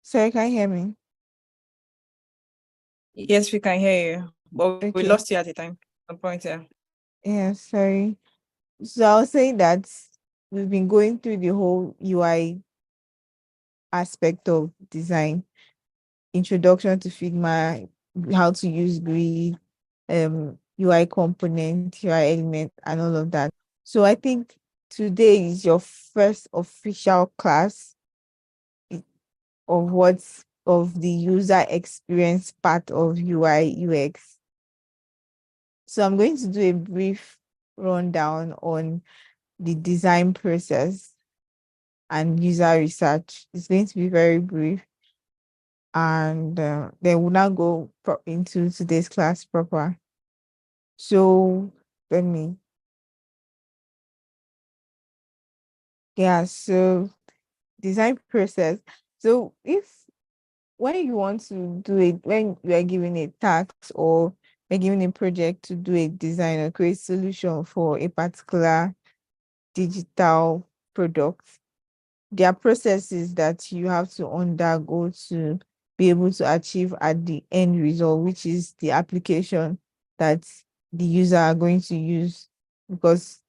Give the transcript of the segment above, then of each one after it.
Sorry, can you hear me? Yes, we can hear you, but we Okay. lost you at the time. Some point, yeah. Yeah, sorry. So I was saying that we've been going through the whole UI aspect of design, introduction to Figma, how to use grid, UI component, UI element, and all of that. So I think today is your first official class of what's of the user experience part of UI UX. So I'm going to do a brief rundown on the design process and user research. It's going to be very brief, and then we'll now go into today's class proper. So let me, yeah, so design process. So if when you want to do it, when you are given a task or you're given a project to do a design or create solution for a particular digital product, there are processes that you have to undergo to be able to achieve at the end result, which is the application that the user are going to use. Because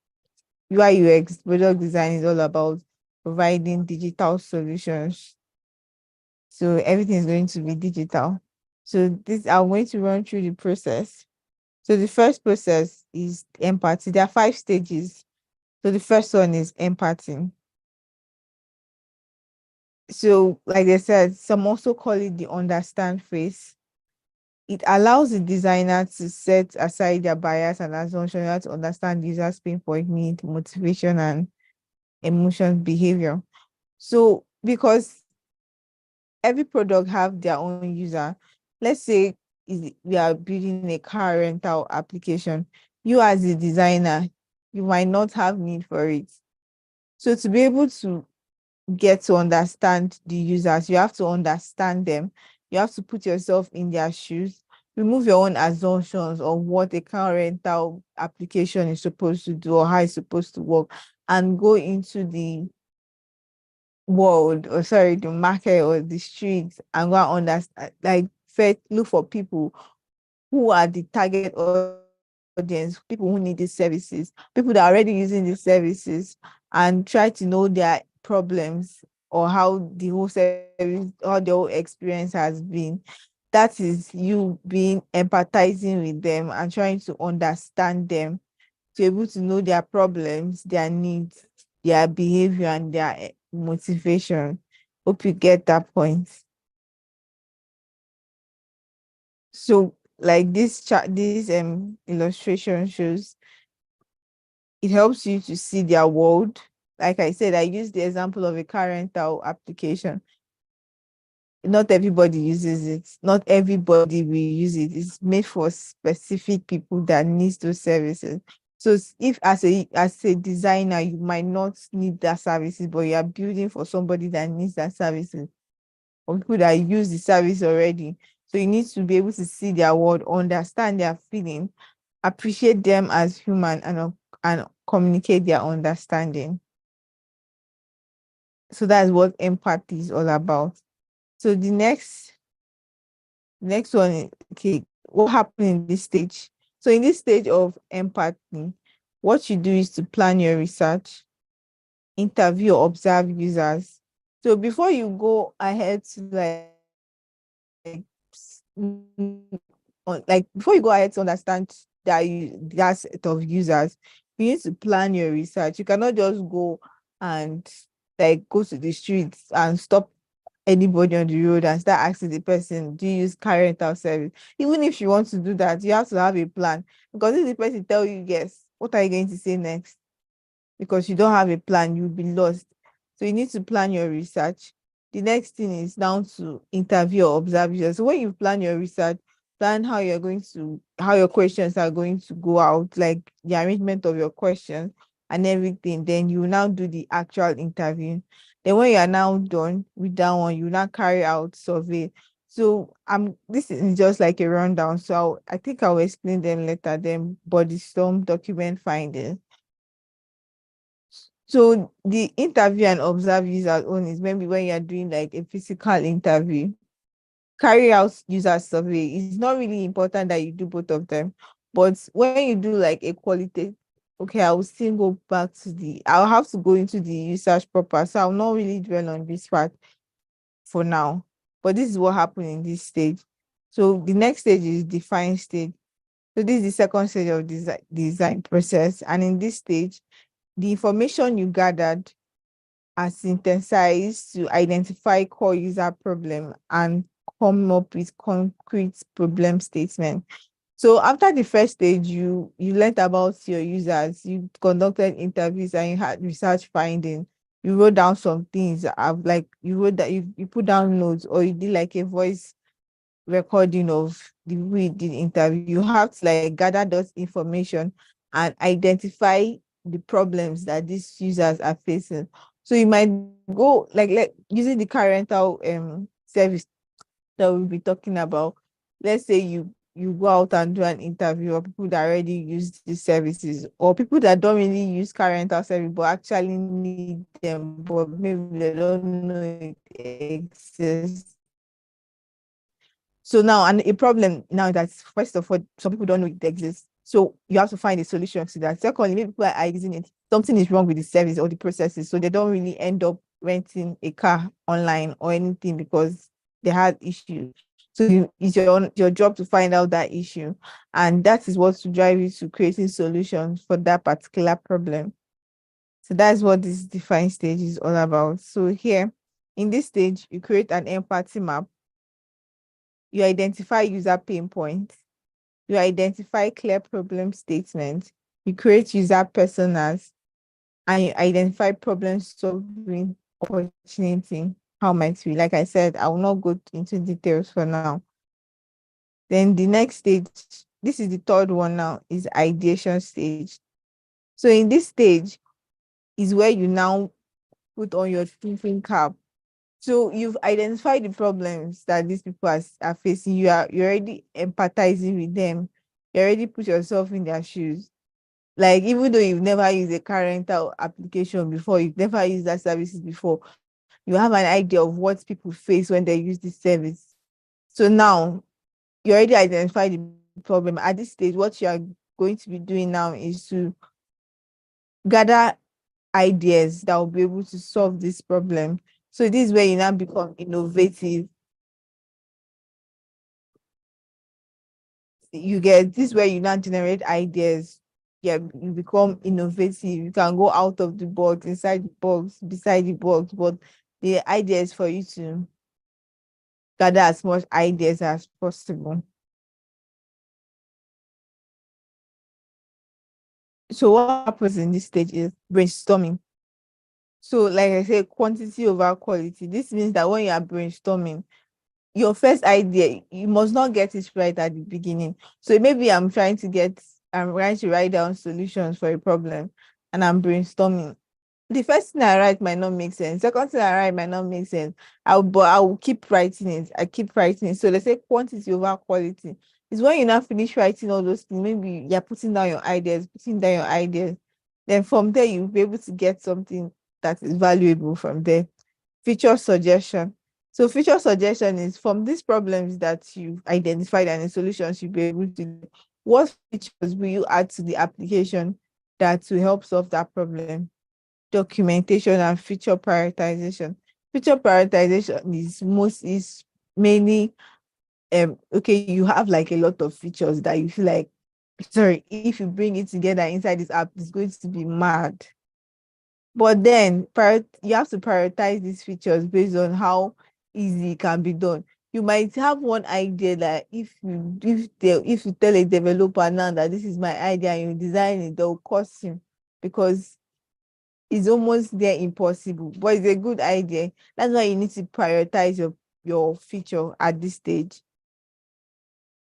UI UX product design is all about providing digital solutions. So everything is going to be digital. So this I'm going to run through the process. So the first process is empathy. There are 5 stages. So the first one is empathy. So, like I said, some also call it the understand phase. It allows the designer to set aside their bias and assumption in order to understand the user's pain point, need, motivation, and emotion behavior. So, because every product have their own user, let's say we are building a car rental application. You as a designer, you might not have need for it. So to be able to get to understand the users, you have to understand them. You have to put yourself in their shoes, remove your own assumptions on what a car rental application is supposed to do or how it's supposed to work, and go into the world, or sorry, the market or the streets, and go and understand, like first look for people who are the target audience, people who need these services, people that are already using these services, and try to know their problems or how the whole service, how the whole experience has been. That is you being empathizing with them and trying to understand them, to be able to know their problems, their needs, their behavior, and their motivation. Hope you get that point. So, like this chart, this illustration shows, it helps you to see their world. Like I said, I used the example of a car rental application. Not everybody uses it. Not everybody will use it. It's made for specific people that needs those services. So if as a designer, you might not need that services, but you are building for somebody that needs that services, or people that use the service already. So you need to be able to see their world, understand their feeling, appreciate them as human, and communicate their understanding. So that's what empathy is all about. So the next one is, okay, what happened in this stage? So in this stage of empathy, what you do is to plan your research, interview or observe users. So before you go ahead to before you go ahead to understand that set of users, you need to plan your research. You cannot just go and like go to the streets and stop anybody on the road and start asking the person, do you use car rental service? Even if you want to do that, you have to have a plan, because if the person tell you yes, what are you going to say next? Because you don't have a plan, you'll be lost. So you need to plan your research. The next thing is down to interview or observe users. So when you plan your research, plan how your questions are going to go out, like the arrangement of your questions and everything. Then you now do the actual interview. Then when you are now done with that one, you now carry out survey. So this is just like a rundown. So I think I'll explain them later. Then body storm, document finding. So the interview and observe user own is maybe when you're doing like a physical interview. Carry out user survey. It's not really important that you do both of them, but when you do like a qualitative, okay, I will still go back to I'll have to go into the research proper, so I'll not really dwell on this part for now. But this is what happened in this stage. So the next stage is define stage. So this is the second stage of design process, and in this stage, the information you gathered are synthesized to identify core user problem and come up with concrete problem statement. So after the first stage, you learned about your users, you conducted interviews, and you had research finding. You wrote down some things. Like you wrote that you put down notes, or you did like a voice recording of the way you did interview. You have to like gather those information and identify the problems that these users are facing. So you might go like using the current service that we'll be talking about. Let's say you go out and do an interview of people that already use these services, or people that don't really use car rental service but actually need them, but maybe they don't know it exists. So now, and a problem now that's first of all, some people don't know it exists. So you have to find a solution to that. Secondly, maybe people are using it. Something is wrong with the service or the processes. So they don't really end up renting a car online or anything because they had issues. So it's your job to find out that issue. And that is what to drive you to creating solutions for that particular problem. So that's what this define stage is all about. So here in this stage, you create an empathy map, you identify user pain points, you identify clear problem statements, you create user personas, and you identify problem solving opportunity. How might we? Like I said, I will not go into details for now. Then the next stage, this is the third one now, is ideation stage. So in this stage is where you now put on your thinking cap. So you've identified the problems that these people are facing. You're already empathizing with them. You already put yourself in their shoes. Like even though you've never used a car rental application before, you've never used that services before, you have an idea of what people face when they use this service. So now you already identified the problem. At this stage, what you are going to be doing now is to gather ideas that will be able to solve this problem. So this is where you now become innovative. You get this where you now generate ideas. Yeah, you become innovative. You can go out of the box, inside the box, beside the box, but the idea is for you to gather as much ideas as possible. So what happens in this stage is brainstorming. So like I said, quantity over quality. This means that when you are brainstorming, your first idea, you must not get it right at the beginning. So maybe I'm trying to write down solutions for a problem and I'm brainstorming. The first thing I write might not make sense. Second thing I write might not make sense. But I will keep writing it. I keep writing it. So let's say quantity over quality. Is when you now finish writing all those things, maybe you're putting down your ideas, putting down your ideas. Then from there, you'll be able to get something that is valuable from there. Feature suggestion. So feature suggestion is from these problems that you've identified and the solutions you'll be able to, what features will you add to the application that will help solve that problem? Documentation and feature prioritization. Feature prioritization is mainly okay, you have like a lot of features that you feel like, sorry, if you bring it together inside this app, it's going to be mad. But then you have to prioritize these features based on how easy it can be done. You might have one idea that if you tell a developer now that this is my idea and you design it, they'll cost you because it's almost there impossible. But it's a good idea. That's why you need to prioritize your feature at this stage.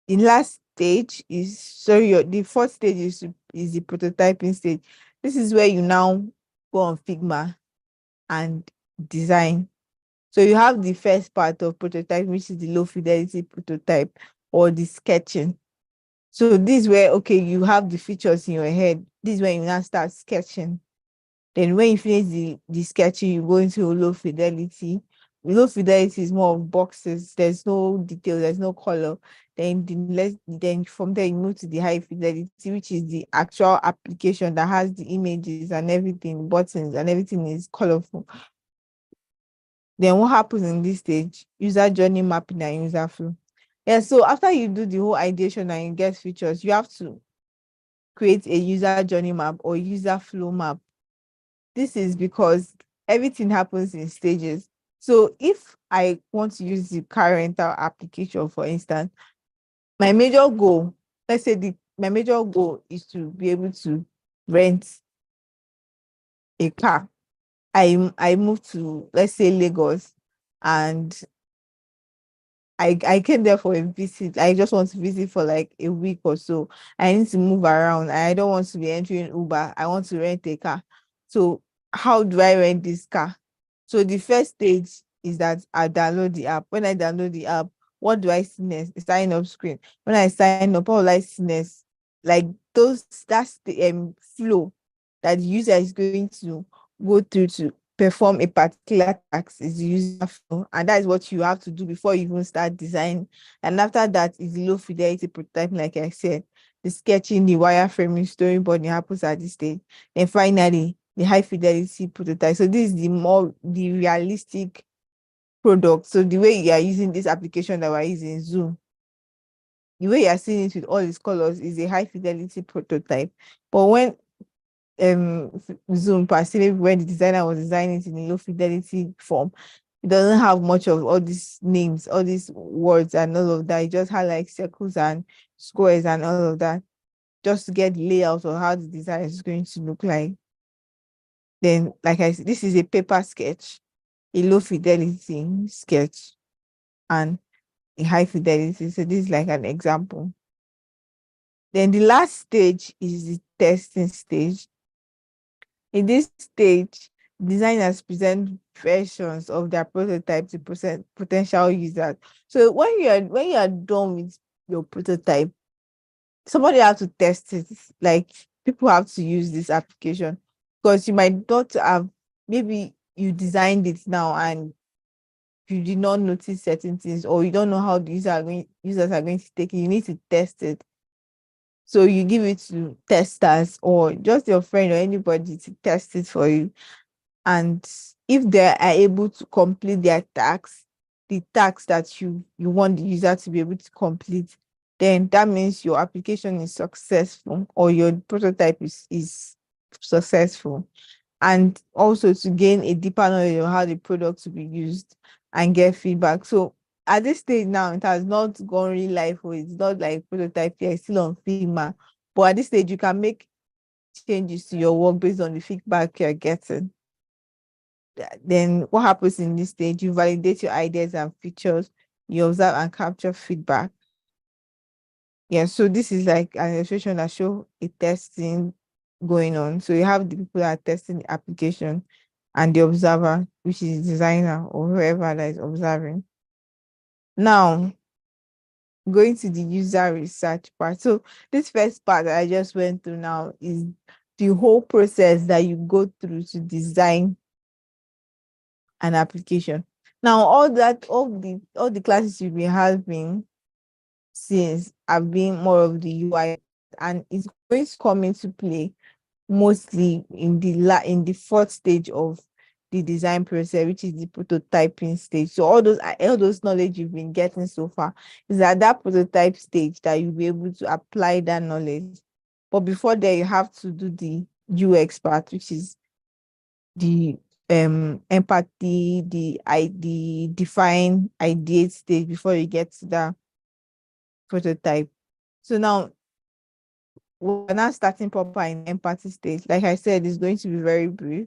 The last stage is the fourth stage is the prototyping stage. This is where you now go on Figma and design. So you have the first part of prototype, which is the low fidelity prototype or the sketching. So this is where, okay, you have the features in your head. This is where you now start sketching. Then when you finish the sketching, you go into low fidelity. Low fidelity is more of boxes. There's no detail, there's no color. Then from there you move to the high fidelity, which is the actual application that has the images and everything, buttons and everything is colorful. Then what happens in this stage? User journey mapping and user flow. Yeah, so after you do the whole ideation and you get features, you have to create a user journey map or user flow map. This is because everything happens in stages. So if I want to use the car rental application, for instance, my major goal, let's say my major goal is to be able to rent a car. I moved to, let's say, Lagos, and I came there for a visit. I just want to visit for like a week or so. I need to move around. I don't want to be entering Uber. I want to rent a car. So how do I rent this car? So the first stage is that I download the app. When I download the app, what do I see next? The sign up screen. When I sign up, what will I see next? Like that's the flow that the user is going to go through to perform a particular task is user flow, and that is what you have to do before you even start design. And after that is low fidelity prototyping, like I said, the sketching, the wireframing, storyboarding happens at this stage. And finally, the high fidelity prototype. So this is the realistic product. So the way you are using this application that we're using, Zoom, the way you are seeing it with all its colors is a high fidelity prototype. But when Zoom perceived, when the designer was designing it in a low fidelity form, it doesn't have much of all these names, all these words and all of that. It just had like circles and squares and all of that, just to get layout of how the design is going to look like. Then, like I said, this is a paper sketch, a low fidelity sketch, and a high fidelity. So this is like an example. Then the last stage is the testing stage. In this stage, designers present versions of their prototype to potential users. So when you are done with your prototype, somebody have to test it. Like people have to use this application, because you might not have, maybe you designed it now and you did not notice certain things, or you don't know how the users are going to take it. You need to test it. So you give it to testers or just your friend or anybody to test it for you. And if they are able to complete their tasks, the tasks that you want the user to be able to complete, then that means your application is successful or your prototype is successful. And also to gain a deeper knowledge of how the product to be used and get feedback. So at this stage now, it has not gone really live, or it's not like prototype yet, it's still on Figma. But at this stage, you can make changes to your work based on the feedback you're getting. Then what happens in this stage? You validate your ideas and features, you observe and capture feedback. Yeah, so this is like an illustration that show a testing going on. So you have the people that are testing the application and the observer, which is designer or whoever that is observing. Now, going to the user research part. So this first part that I just went through now is the whole process that you go through to design an application. Now, all the classes you've been having since have been more of the UI, and it's going to come into play mostly in the fourth stage of the design process, which is the prototyping stage. So all those knowledge you've been getting so far is at that prototype stage that you'll be able to apply that knowledge. But before that, you have to do the UX part, which is the empathy, the define ideate stage before you get to the prototype. So now we're now starting proper in empathy stage. Like I said, it's going to be very brief.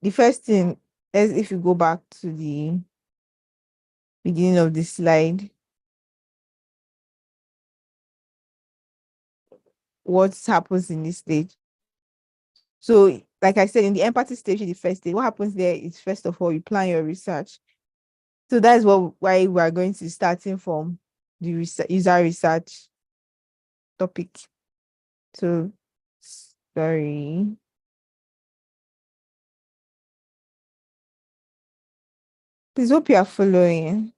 The first thing is, if you go back to the beginning of the slide, what happens in this stage? So, like I said, in the empathy stage, in the first stage, what happens there is, first of all, you plan your research. So that's why we are going to starting from the user research topic. So sorry. Please hope you are following.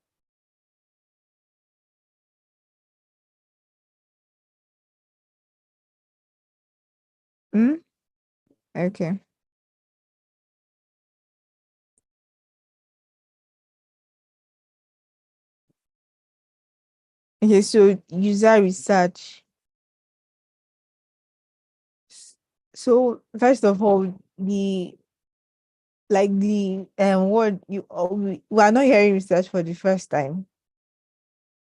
Hmm? Okay. Okay, so user research. S- So first of all, the word we are not hearing research for the first time.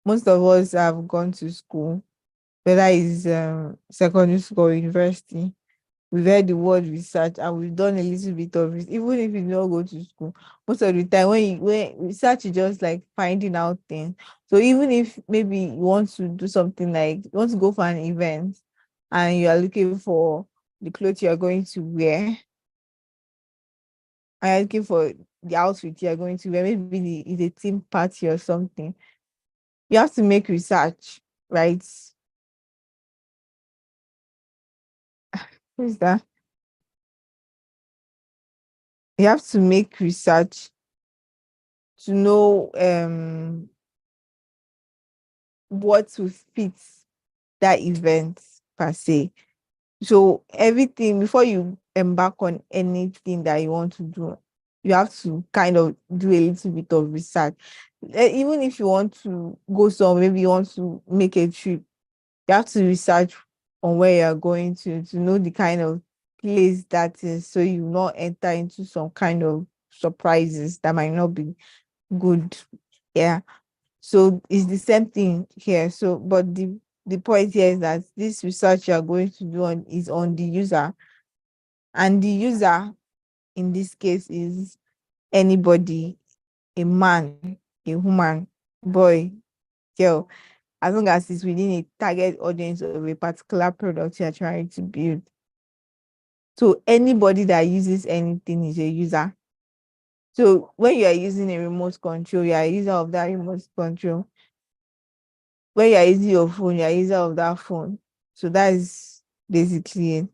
Most of us have gone to school, whether it's secondary school or university. We've heard the word research and we've done a little bit of it, even if you don't go to school. Most of the time, when research is just like finding out things. So even if maybe you want to do something like you want to go for an event and you are looking for the clothes you are going to wear, and you're looking for the outfit you are going to wear, maybe it's a team party or something, you have to make research, right? Who's that? You have to make research to know what will fit that event per se. So everything before you embark on anything that you want to do, you have to kind of do a little bit of research. Even if you want to go somewhere, maybe you want to make a trip, you have to research on where you're going to know the kind of place that is, so you not enter into some kind of surprises that might not be good. Yeah. So it's the same thing here. So, but the point here is that this research you are going to do is on the user, and the user in this case is anybody, a man, a woman, boy, girl, as long as it's within a target audience of a particular product you're trying to build. So anybody that uses anything is a user. So when you are using a remote control, you are a user of that remote control. When you're using your phone, you're a user of that phone. So that is basically it.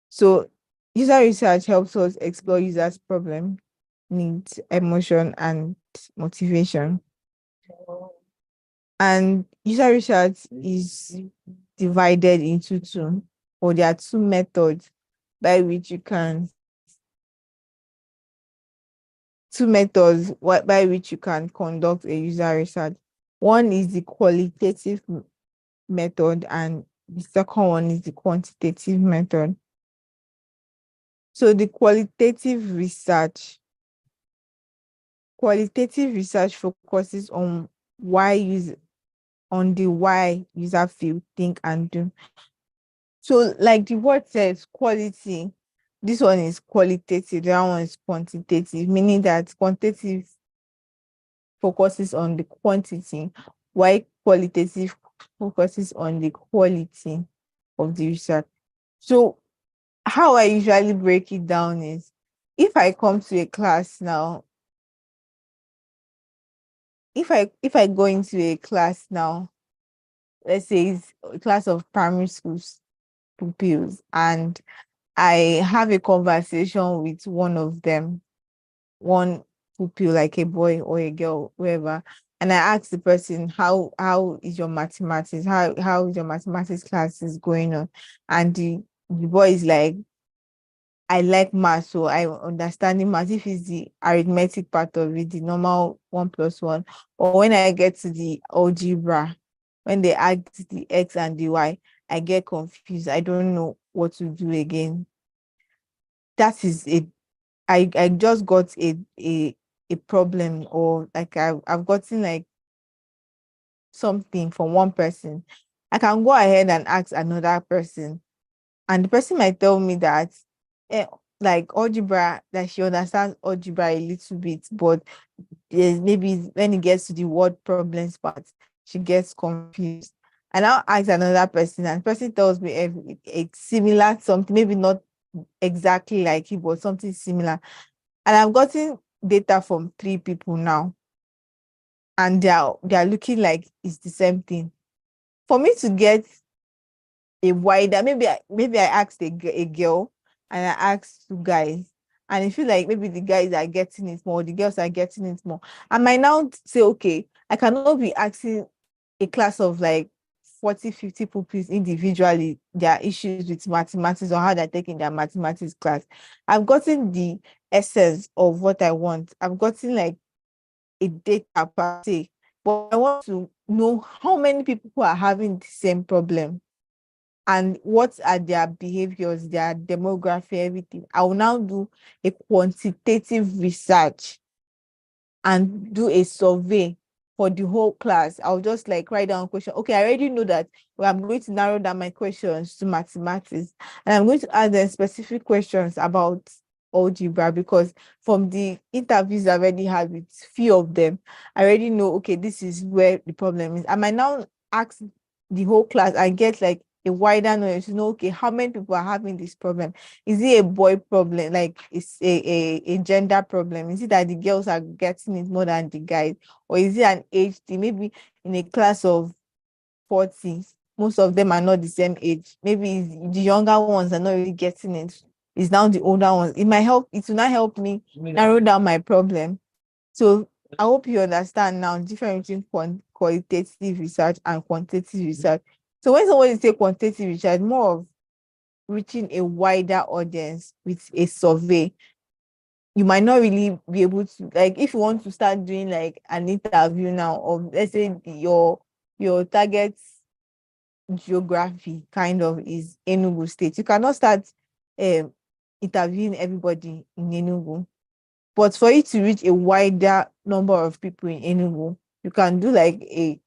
So user research helps us explore users' problem, needs, emotion, and motivation. And user research is divided into two, or there are two methods by which you can by which you can conduct a user research. One is the qualitative method, and the second one is the quantitative method. So the qualitative research focuses on the why user feel, think, and do. So like the word says, quality. This one is qualitative, that one is quantitative, meaning that quantitative focuses on the quantity, while qualitative focuses on the quality of the research. So how I usually break it down is, if I come to a class now, if I go into a class now, let's say it's a class of primary schools pupils, and I have a conversation with one of them, one pupil, like a boy or a girl, whoever, and I ask the person, how is your mathematics? How is your mathematics class is going on? And the boy is like, I like math, so I understanding math. If it's the arithmetic part of it, the normal 1 plus 1, or when I get to the algebra, when they add the x and the y, I get confused. I don't know what to do again. That is it. I just got a problem, or like I've gotten like something from one person. I can go ahead and ask another person, and the person might tell me that, eh, like algebra, that she understands algebra a little bit, but maybe when it gets to the word problems part, she gets confused. And I'll ask another person, and the person tells me a similar something, maybe not exactly like it, but something similar. And I've gotten data from three people now, and they are looking like it's the same thing. For me to get a wider, maybe I asked a girl and I asked two guys, and I feel like maybe the guys are getting it more, the girls are getting it more. I might now say, okay, I cannot be asking a class of like 40, 50 pupils individually their issues with mathematics or how they're taking their mathematics class. I've gotten the essence of what I want. I've gotten like a data per se, but I want to know how many people who are having the same problem and what are their behaviors, their demography, everything. I will now do a quantitative research and do a survey for the whole class. I'll just like write down question. Okay, I already know that I'm going to narrow down my questions to mathematics, and I'm going to ask them specific questions about algebra, because from the interviews I already had with few of them, I already know, okay, this is where the problem is. I might now ask the whole class and get like a wider knowledge to know, okay, how many people are having this problem. Is it a boy problem, like it's a gender problem? Is it that the girls are getting it more than the guys, or is it an age thing? Maybe in a class of 40, most of them are not the same age. Maybe the younger ones are not really getting it. It's now the older ones. It might help, it will not help me narrow down my problem. So I hope you understand now the difference between qualitative research and quantitative research. So when someone say quantitative research, more of reaching a wider audience with a survey. You might not really be able to, like, if you want to start doing like an interview now of, let's say, your target geography kind of is Enugu State, you cannot start um interviewing everybody in Enugu. But for you to reach a wider number of people in Enugu, you can do like a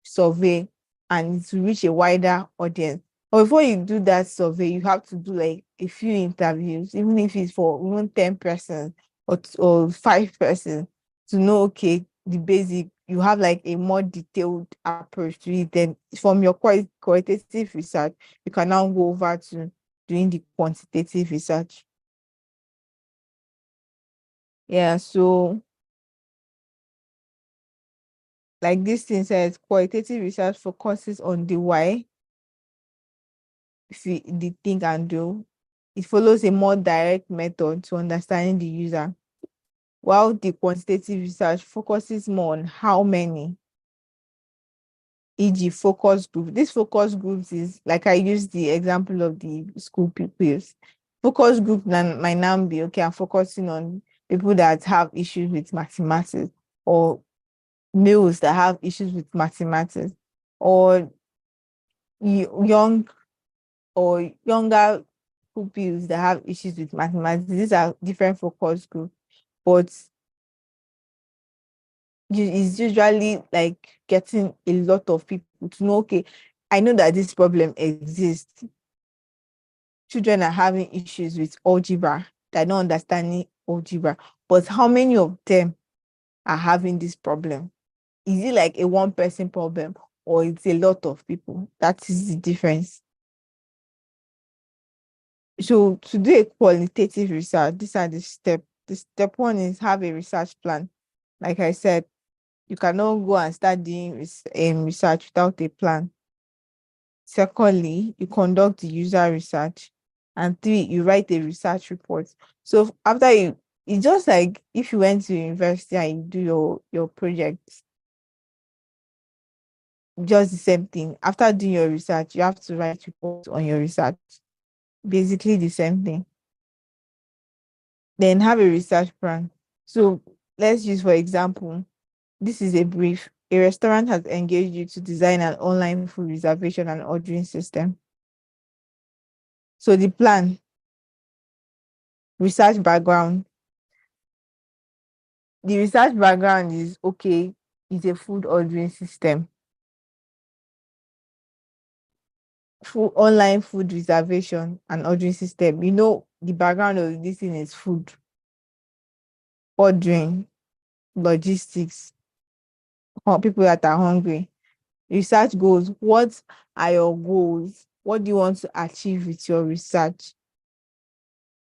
survey and to reach a wider audience. But before you do that survey, you have to do like a few interviews, even if it's for even 10 persons or 5 persons, to know, okay, the basic. You have like a more detailed approach to it. Then from your qualitative research, you can now go over to doing the quantitative research. Yeah, so like this thing says, qualitative research focuses on the why, see the think and do. It follows a more direct method to understanding the user, while the quantitative research focuses more on how many, e.g., focus group. This focus groups is like I used the example of the school pupils. Focus group might now be, okay, I'm focusing on people that have issues with mathematics, or males that have issues with mathematics, or young or younger pupils that have issues with mathematics. These are different focus groups, but it's usually like getting a lot of people to know, okay, I know that this problem exists. Children are having issues with algebra, they're not understanding algebra, but how many of them are having this problem? Is it like a one person problem, or it's a lot of people? That is the difference. So to do a qualitative research, these are the steps. The step one is have a research plan. Like I said, you cannot go and start doing research without a plan. Secondly, you conduct the user research. And three, you write a research report. So after it's just like if you went to university and you do your project, just the same thing. After doing your research, you have to write reports on your research. Basically the same thing. Then have a research plan. So let's use, for example, this is a brief. A restaurant has engaged you to design an online food reservation and ordering system. So the plan, research background. The research background is, okay, it's a food ordering system. Online food reservation and ordering system. You know, the background of this thing is food, ordering, logistics, people that are hungry. Research goals. What are your goals? What do you want to achieve with your research?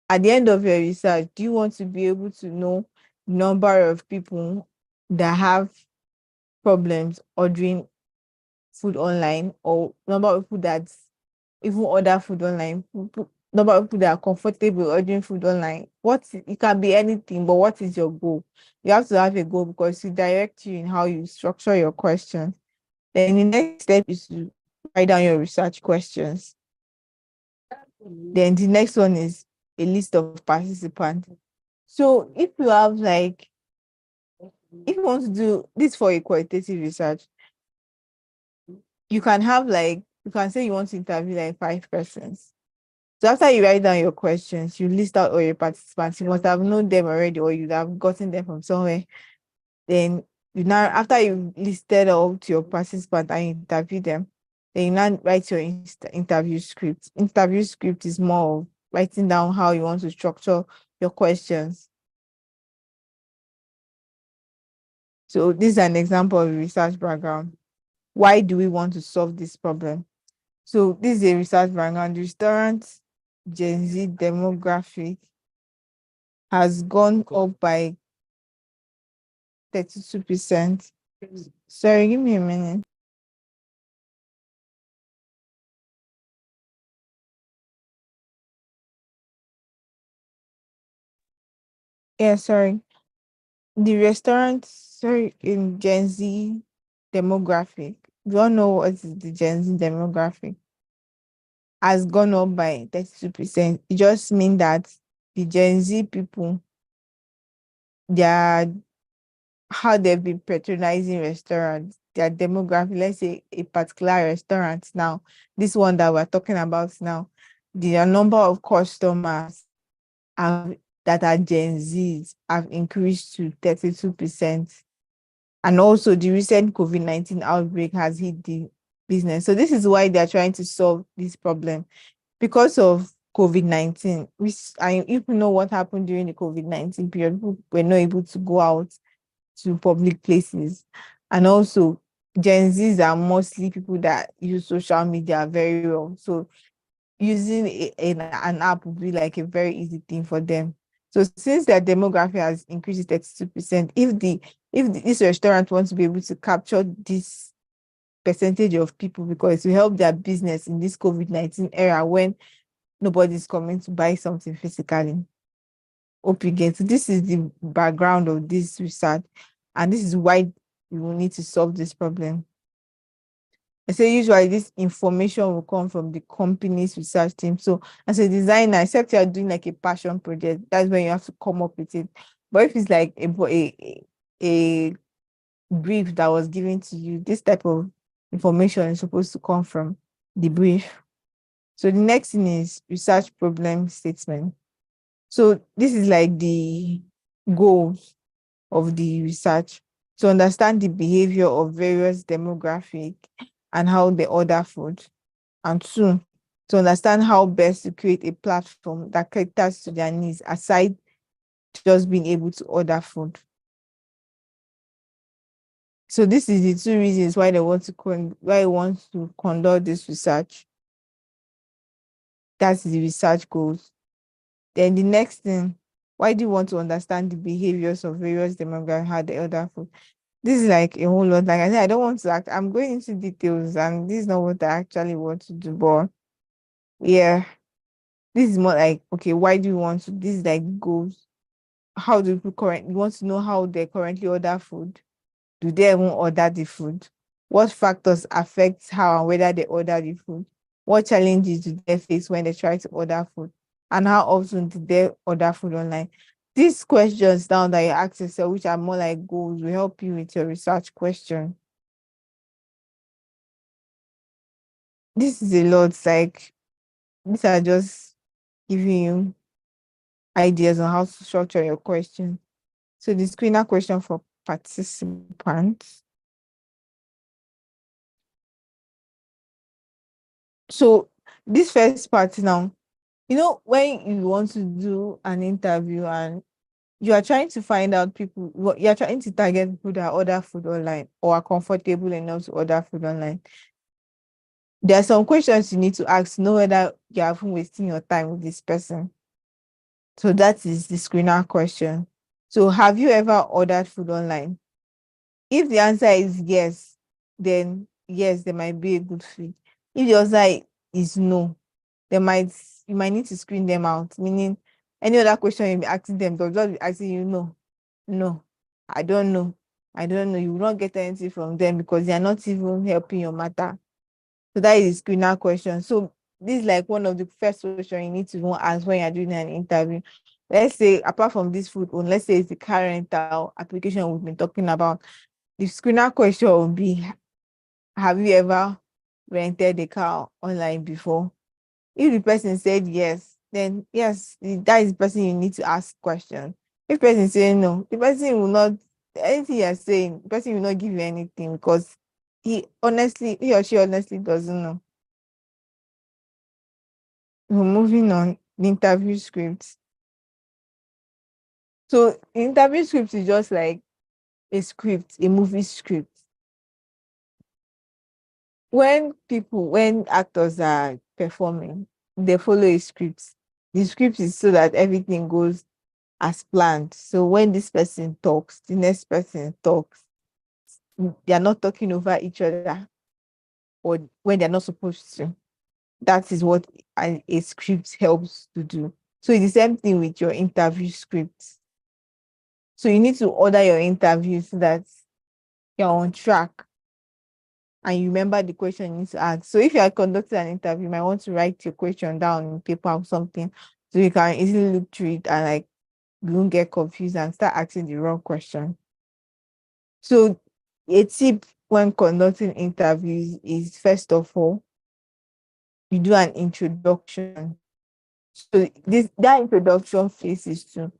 At the end of your research, do you want to be able to know the number of people that have problems ordering food online, or number of people that even order food online? number of people that are comfortable ordering food online. It can be anything, but what is your goal? You have to have a goal because it direct you in how you structure your questions. Then the next step is to write down your research questions. Then the next one is a list of participants. So if you have like, if you want to do this for a qualitative research, you can have like, you can say you want to interview like 5 persons. So after you write down your questions, you list out all your participants. You must have known them already, or you have gotten them from somewhere. Then you now, after you listed out your participants and you interview them, then you now write your interview script. Interview script is more of writing down how you want to structure your questions. So this is an example of a research background. Why do we want to solve this problem? So this is a research background. The restaurant Gen Z demographic has gone up by 32%. Sorry, give me a minute. Yeah, sorry. The restaurant, sorry, in Gen Z demographic, we all know what is the Gen Z demographic, has gone up by 32%. It just means that the Gen Z people, their how they've been patronizing restaurants, their demographic, let's say a particular restaurant now, this one that we're talking about now, the number of customers have, that are Gen Zs have increased to 32%. And also the recent COVID-19 outbreak has hit the business. So this is why they're trying to solve this problem. Because of COVID-19, if you know what happened during the COVID-19 period, people were not able to go out to public places. And also Gen Zs are mostly people that use social media very well. So using an app would be like a very easy thing for them. So since their demographic has increased 32%, this restaurant wants to be able to capture this percentage of people, because it will help their business in this COVID-19 era when nobody's coming to buy something physically. Hope you get. So this is the background of this research, and this is why we will need to solve this problem. I say usually this information will come from the company's research team. So as a designer, except you are doing like a passion project, that's when you have to come up with it. But if it's like a brief that was given to you, this type of information is supposed to come from the brief. So the next thing is research problem statement. So this is like the goals of the research, to understand the behavior of various demographic and how they order food. And two, to understand how best to create a platform that caters to their needs aside just being able to order food. So this is the two reasons why they want to conduct this research. That's the research goals. Then the next thing, why do you want to understand the behaviors of various demographics, how they order food? This is like a whole lot. Like I said, I don't want to act. I'm going into details, and this is not what I actually want to do. But yeah, this is more like, okay, why do you want to? This is like goals. How do people currently, you want to know how they currently order food? Do they even order the food? What factors affect how and whether they order the food? What challenges do they face when they try to order food? And how often do they order food online? These questions down that you ask yourself, which are more like goals, will help you with your research question. This is a lot. Like, these are just giving you ideas on how to structure your question. So the screener question for participants. So this first part now, when you want to do an interview and you are trying to find out people, you are trying to target people that order food online or are comfortable enough to order food online. There are some questions you need to ask to know whether you are even wasting your time with this person. So that is the screener question. So have you ever ordered food online? If the answer is yes, then yes, there might be a good fit. If the answer is no, there might you might need to screen them out, meaning any other question you be asking them, they'll just be asking you, no, no, I don't know. I don't know. You will not get anything from them because they are not even helping your matter. So that is the screener question. So this is like one of the first questions you need to even ask when you're doing an interview. Let's say, apart from this food, or let's say it's the car rental application we've been talking about, the screener question will be, have you ever rented a car online before? If the person said yes, then yes, that is the person you need to ask question. If person say no, the person will not, anything you're saying, the person will not give you anything because he or she honestly doesn't know. We're moving on, the interview script. So interview script is just like a script, a movie script. When actors are performing, they follow a script. The script is so that everything goes as planned. So when this person talks, the next person talks. They are not talking over each other or when they're not supposed to. That is what a script helps to do. So it's the same thing with your interview script. So you need to order your interview so that you're on track and you remember the question you need to ask. So if you are conducting an interview, you might want to write your question down on paper or something so you can easily look through it and like you won't get confused and start asking the wrong question. So a tip when conducting interviews is, first of all, you do an introduction. So that introduction phase is to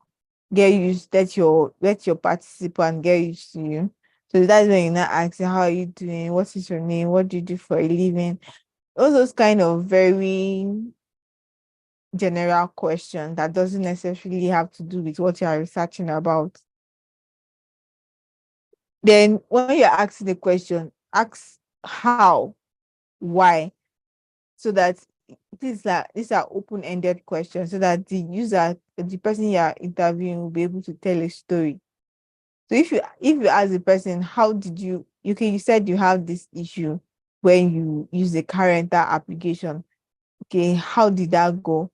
get used, let your participant get used to you. So that's when you now ask, how are you doing? What is your name? What do you do for a living? All those kind of very general questions that doesn't necessarily have to do with what you are researching about. Then when you're asking the question, ask how, why, so that these are open-ended questions so that the person you are interviewing will be able to tell a story. So if you ask the person, how did you said you have this issue when you use the car rental application. Okay, how did that go?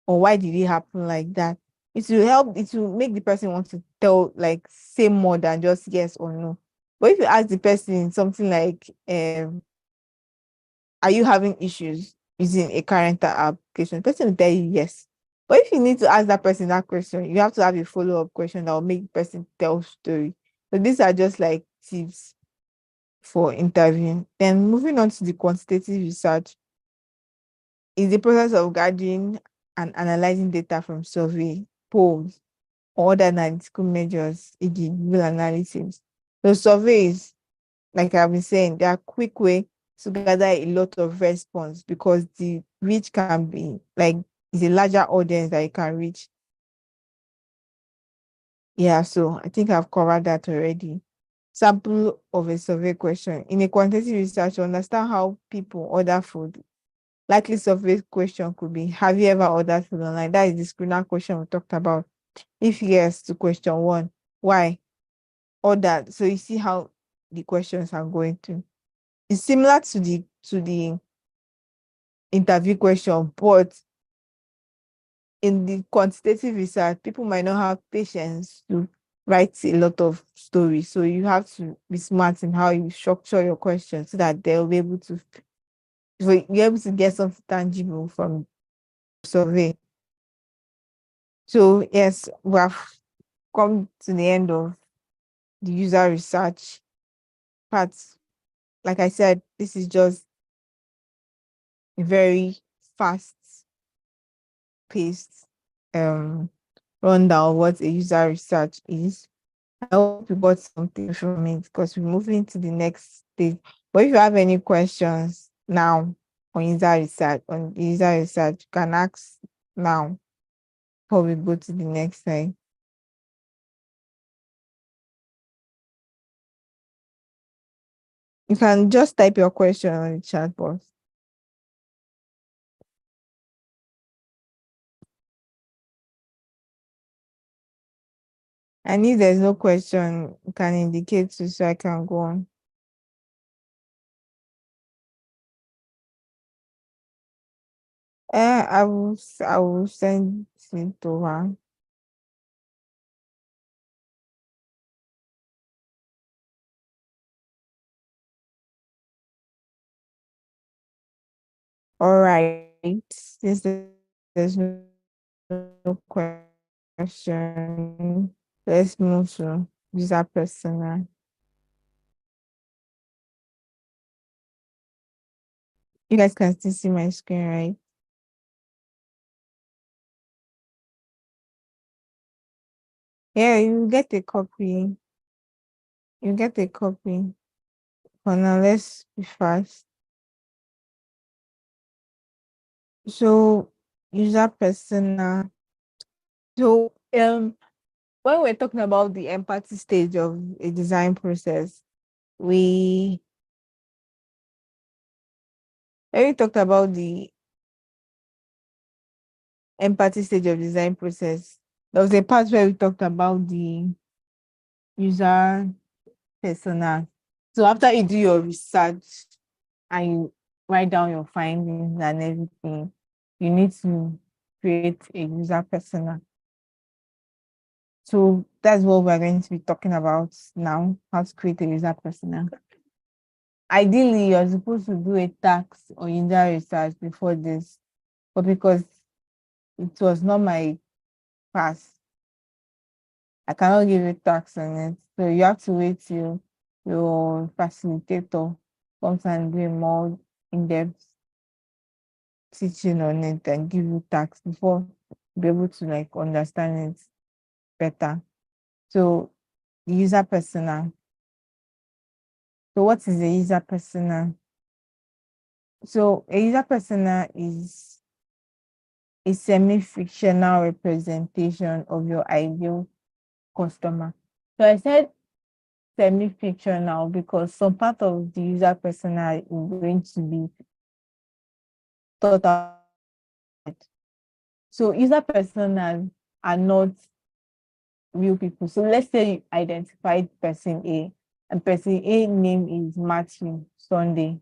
Or why did it happen like that? It will make the person want to tell, like, say more than just yes or no. But if you ask the person something like, are you having issues using a current application? The person will tell you yes. But if you need to ask that person that question, you have to have a follow-up question that will make the person tell story. So these are just like tips for interviewing. Then moving on to the quantitative research is the process of gathering and analyzing data from survey, polls, or other analytical measures, e.g., Google Analytics. So surveys, like I've been saying, they are quick way to gather a lot of response because the reach can be like it's a larger audience that you can reach. Yeah, so I think I've covered that already. Sample of a survey question. In a quantitative research, to understand how people order food, likely survey question could be, have you ever ordered food online? That is the screener question we talked about. If yes to question one, why? Ordered. So you see how the questions are going to. It's similar to the interview question, but in the quantitative research, people might not have patience to write a lot of stories. So you have to be smart in how you structure your questions so that they'll be able to, so you're able to get something tangible from survey. So yes, we have come to the end of the user research part. Like I said, this is just a very fast paced rundown of what a user research is. I hope you got something from it because we're moving to the next stage. But if you have any questions now on user research, you can ask now before we go to the next slide. You can just type your question on the chat box. And if there's no question, you can indicate so I can go on. I will send it to her. All right. Since there's no question, let's move to user persona. You guys can still see my screen, right? Yeah, you get a copy. You get a copy. For now, let's be fast. So, user persona. So, when we're talking about the empathy stage of a design process, we already talked about the empathy stage of design process. There was a part where we talked about the user persona. So after you do your research and you write down your findings and everything, you need to create a user persona. So that's what we're going to be talking about now, how to create a user persona. Ideally, you're supposed to do a tax or user research before this, but because it was not my pass, I cannot give you tax on it. So you have to wait till your facilitator comes and do a more in-depth teaching on it and give you tax before be able to like understand it better. So the user persona. So what is a user persona? So a user persona is a semi-fictional representation of your ideal customer. So I said semi-fictional because some part of the user persona is going to be thought out. So user personas are not real people. So let's say you identified person A and person A name is Matthew Sunday.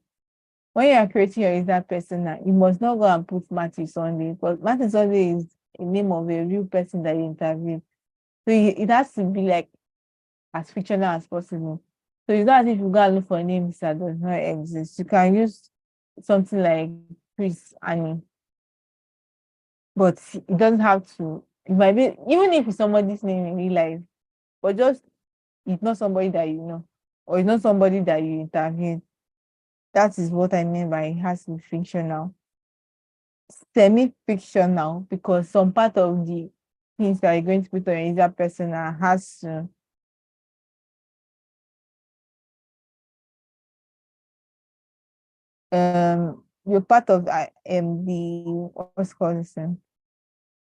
When you are creating your user persona, you must not go and put Matthew Sunday because Matthew Sunday is a name of a real person that you interviewed. So it has to be like as fictional as possible. So it's not as if you go and look for names that does not exist. You can use something like Chris Annie, but it doesn't have to. It might be even if it's somebody's name in real life, but just it's not somebody that you know, or it's not somebody that you interviewed. That is what I mean by it has to be fictional, semi-fictional, because some part of the things that you're going to put on your user persona has to you're part of the what's it called this thing?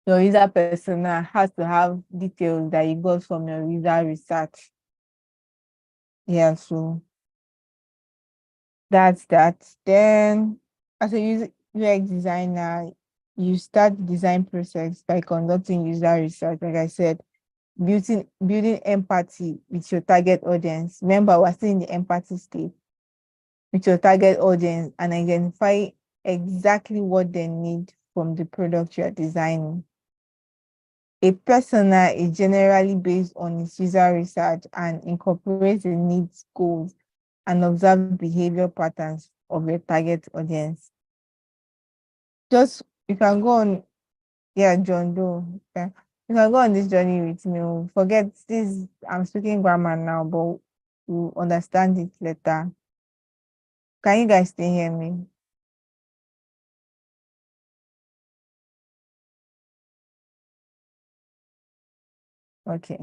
Your user persona has to have details that you got from your user research. Yeah, so that's that. Then as a user UX designer, you start the design process by conducting user research. Like I said, building empathy with your target audience. Remember, we're still in the empathy state with your target audience and identify exactly what they need from the product you're designing. A persona is generally based on its user research and incorporates the needs, goals, and observed behavior patterns of your target audience. Just you can go on, yeah, John Doe. Yeah. You can go on this journey with me. Forget this, I'm speaking grammar now, but you understand it later. Can you guys still hear me? Okay.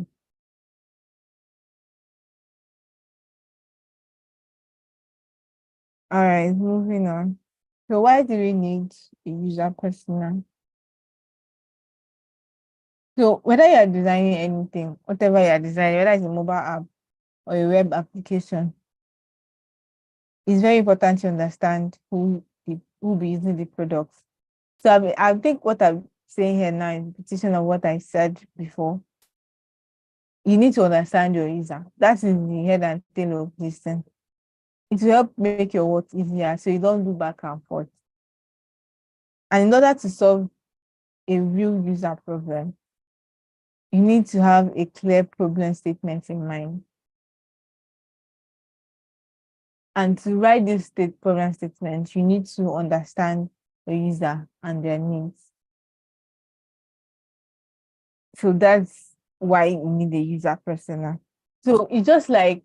All right, moving on. So why do we need a user persona? So whether you are designing anything, whatever you are designing, whether it's a mobile app or a web application, it's very important to understand who will be using the products. So I think what I'm saying here now is a repetition of what I said before. You need to understand your user. That is the head and tail of this thing. It will help make your work easier so you don't do back and forth. And in order to solve a real user problem, you need to have a clear problem statement in mind. And to write this problem statement, you need to understand the user and their needs. So that's why you need a user persona. So it's just like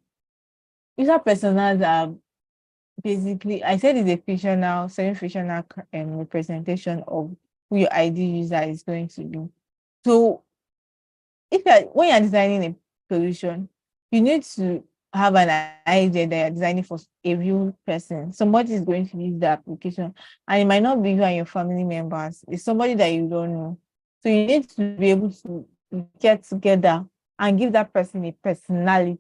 user personas are basically, I said it's a fictional, semi-fictional representation of who your ideal user is going to be. So when you're designing a solution, you need to have an idea that you're designing for a real person. Somebody is going to use the application, and it might not be you and your family members. It's somebody that you don't know. So you need to be able to get together and give that person a personality.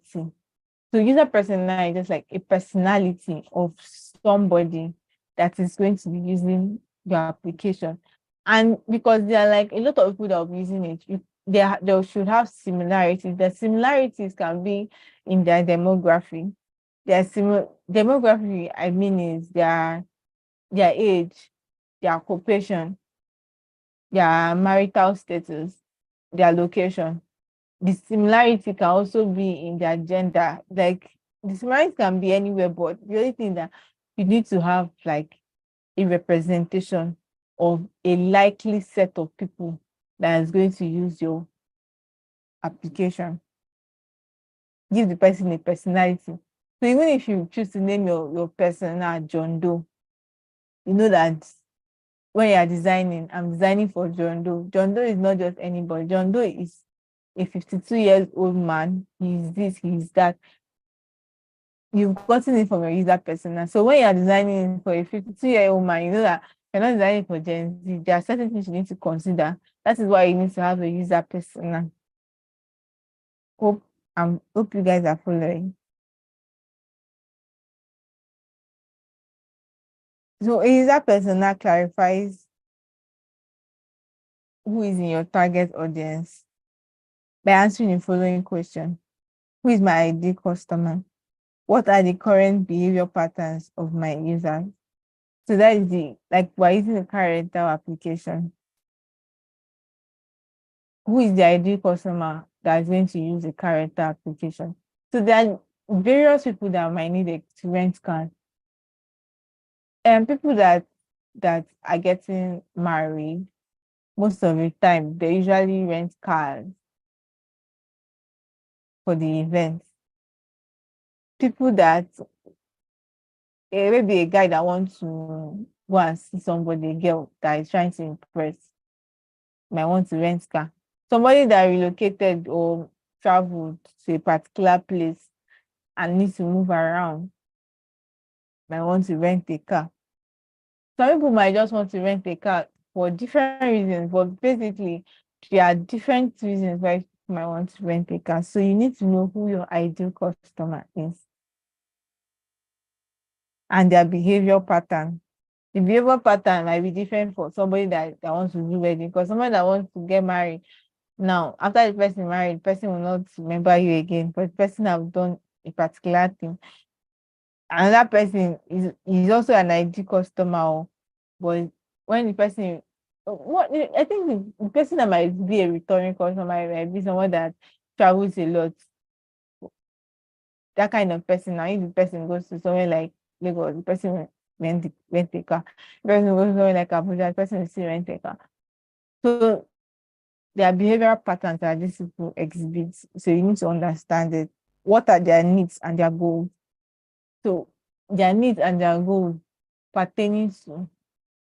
So user persona is just like a personality of somebody that is going to be using your application. And because there are like a lot of people that will be using it, they should have similarities. The similarities can be in their demography. Their demography, I mean, is their age, their occupation, their marital status, their location. The similarity can also be in their gender. Like the similarity can be anywhere, but the only thing that you need to have like a representation of a likely set of people that is going to use your application. Give the person a personality. So even if you choose to name your persona John Doe, you know that when you are designing, I'm designing for John Doe. John Doe is not just anybody. John Doe is a 52 years old man. He's this, he's that. You've gotten it from your user persona. So when you're designing for a 52-year-old man, you know that you're not designing for Gen Z. There are certain things you need to consider. That is why you need to have a user persona. Hope you guys are following. So a user persona clarifies who is in your target audience by answering the following question. Who is my ideal customer? What are the current behavior patterns of my users? So that is we're using the car rental application. Who is the ideal customer that is going to use the car rental application? So there are various people that might need to rent cars. And people that are getting married, most of the time, they usually rent cars for the event. People that maybe a guy that wants to go and see somebody, a girl that is trying to impress, might want to rent car. Somebody that relocated or traveled to a particular place and needs to move around might want to rent a car. Some people might just want to rent a car for different reasons, but basically there are different reasons why people might want to rent a car. So you need to know who your ideal customer is and their behavior pattern. The behavior pattern might be different for somebody that wants to do wedding, because somebody that wants to get married now, after the person married, the person will not remember you again, but the person have done a particular thing. Another person is also an ideal customer, but when the person, I think the person that might be a returning customer might be someone that travels a lot. That kind of person. Now, if the person goes to somewhere like Lagos, the person will rent a car. The person goes somewhere like Abuja, the person will still rent a car. So their behavioral patterns that these people exhibit. So you need to understand it. What are their needs and their goals? So their needs and their goals pertaining to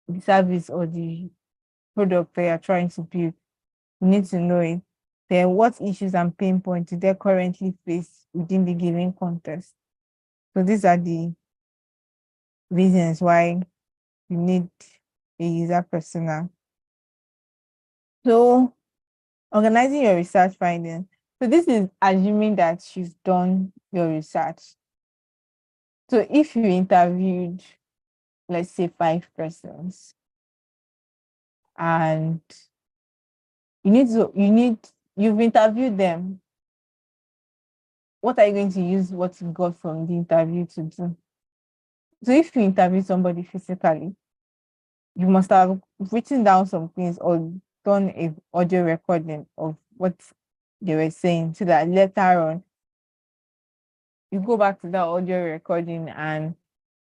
the service or the product they are trying to build. You need to know it. Then what issues and pain points do they currently face within the given context? So these are the reasons why you need a user persona. So organizing your research findings. So this is assuming that you've done your research. So if you interviewed, let's say 5 persons, and you've interviewed them, what are you going to use what you got from the interview to do? So if you interview somebody physically, you must have written down some things or done a audio recording of what they were saying so that later on you go back to that audio recording and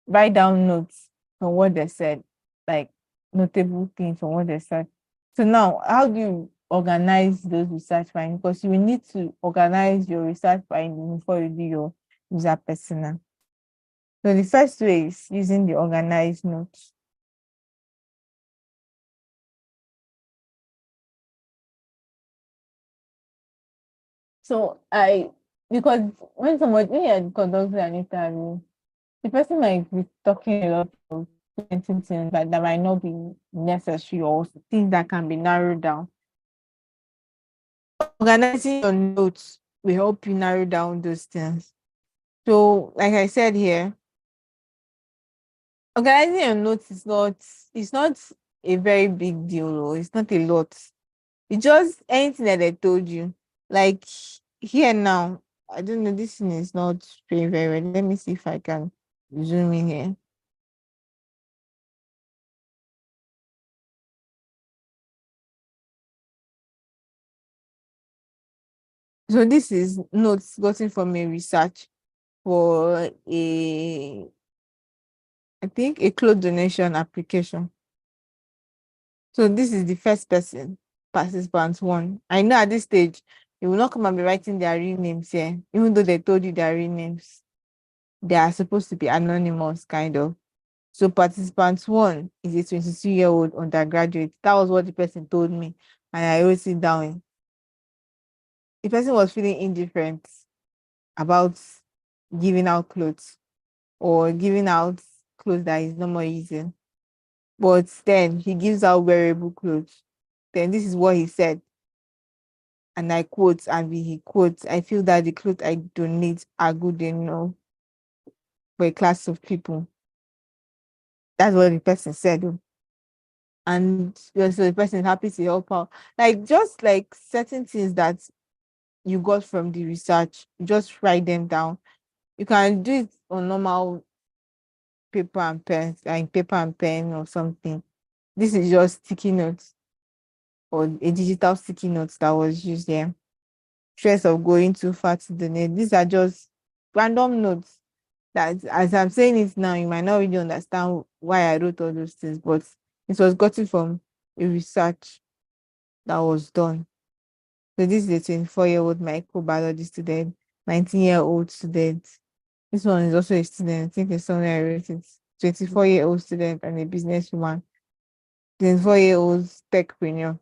write down notes from what they said, like notable things from what they said. So now, how do you organize those research findings? Because you will need to organize your research findings before you do your user persona. So the first way is using the organized notes. So because when you're conducting an interview, the person might be talking a lot of plenty things that might not be necessary or things that can be narrowed down. Organizing your notes will help you narrow down those things. So, like I said here, organizing your notes is not it's not a very big deal, or it's not a lot. It's just anything that I told you. Like here now, I don't know, this thing is not very well. Let me see if I can zoom in here. So this is notes gotten from a research for I think a clothes donation application. So this is the first person, participant one. I know at this stage, they will not come and be writing their real names here, even though they told you their real names. They are supposed to be anonymous, kind of. So participant one is a 22-year-old undergraduate. That was what the person told me. And I wrote it down. The person was feeling indifferent about giving out clothes or giving out clothes that is no more using. But then he gives out wearable clothes. Then this is what he said. And I quote, and he quotes, I feel that the clothes I donate are good enough for a class of people. That's what the person said. Oh. And so the person is happy to help out. Like just like certain things that you got from the research, just write them down. You can do it on normal paper and pen, like paper and pen or something. This is just sticky notes or a digital sticky notes that was used there. Stress of going too far to donate. These are just random notes that, as I'm saying it now, you might not really understand why I wrote all those things, but it was gotten from a research that was done. So this is a 24-year-old microbiology student, 19-year-old student. This one is also a student. I think it's somewhere I wrote it. 24-year-old student and a businesswoman. 24-year-old techpreneur.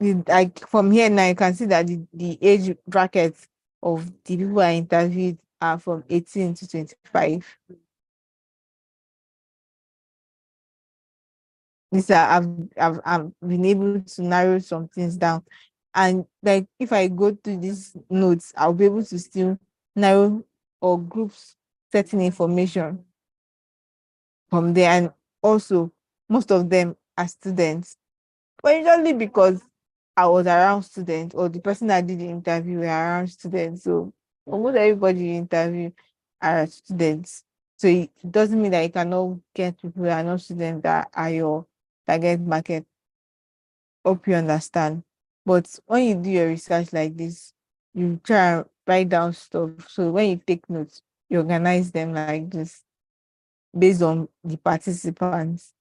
Like from here now, you can see that the age bracket of the people I interviewed are from 18 to 25. This I've been able to narrow some things down, and like if I go to these notes, I'll be able to still narrow or groups certain information from there. And also, most of them are students, but usually because I was around students or the person that did the interview were around students, so almost everybody you interview are students. So it doesn't mean that you cannot get people that are not students that are your target market. Hope you understand. But when you do your research like this, you try and write down stuff. So when you take notes, you organize them like this based on the participants.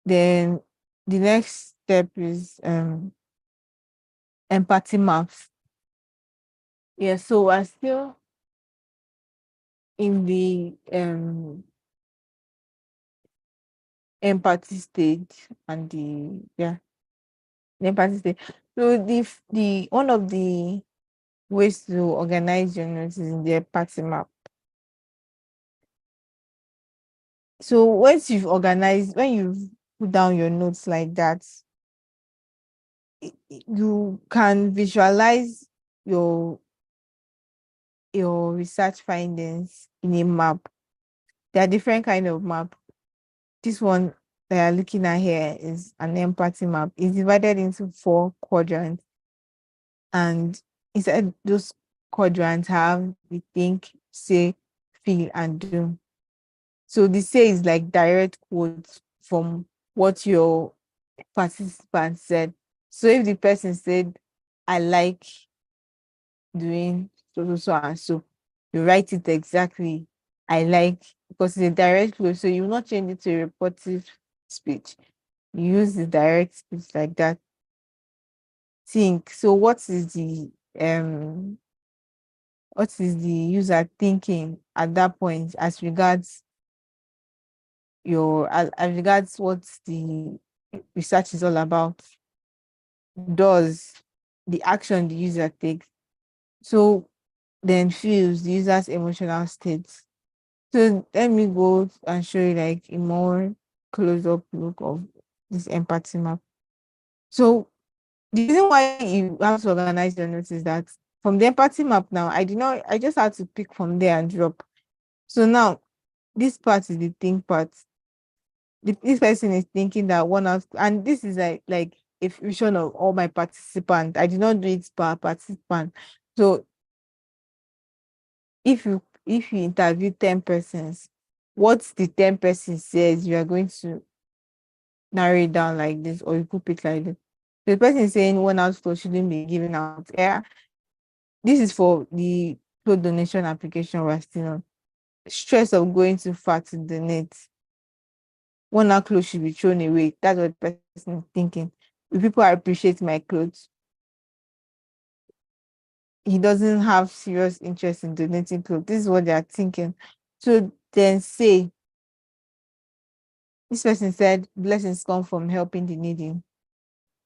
Then the next step is empathy maps. Yeah, so we're still in the empathy stage and the empathy stage. So the one of the ways to organize your notes is in the empathy map. So once you've organized, when you've put down your notes like that, you can visualize your your research findings in a map. There are different kind of map. This one that you're looking at here is an empathy map. It's divided into 4 quadrants, and inside those quadrants have the think, say, feel, and do. So the say is like direct quotes from what your participant said. So if the person said, I like doing so and so, you write it exactly. I like, because it's a direct quote, so you will not change it to a reportive speech. You use the direct speech like that. Think. So what is the user thinking at that point as regards what the research is all about? Does the action the user takes, so then feels the user's emotional states. So let me go and show you like a more close-up look of this empathy map. So the reason why you have to organize your notes is that from the empathy map now, I just had to pick from there and drop. So now this part is the think part. This person is thinking that one out, and this is like a fusion of all my participants. I did not do it per participant. So if you interview 10 persons, what the 10 persons says, you are going to narrow it down like this, or you could pick like this. The person is saying one out flow shouldn't be given out. Yeah, this is for the flow donation application we're still on. Stress of going too far to donate. One out clothes should be thrown away. That's what the person is thinking. If people appreciate my clothes, he doesn't have serious interest in donating clothes. This is what they are thinking. So then say, this person said, blessings come from helping the needy.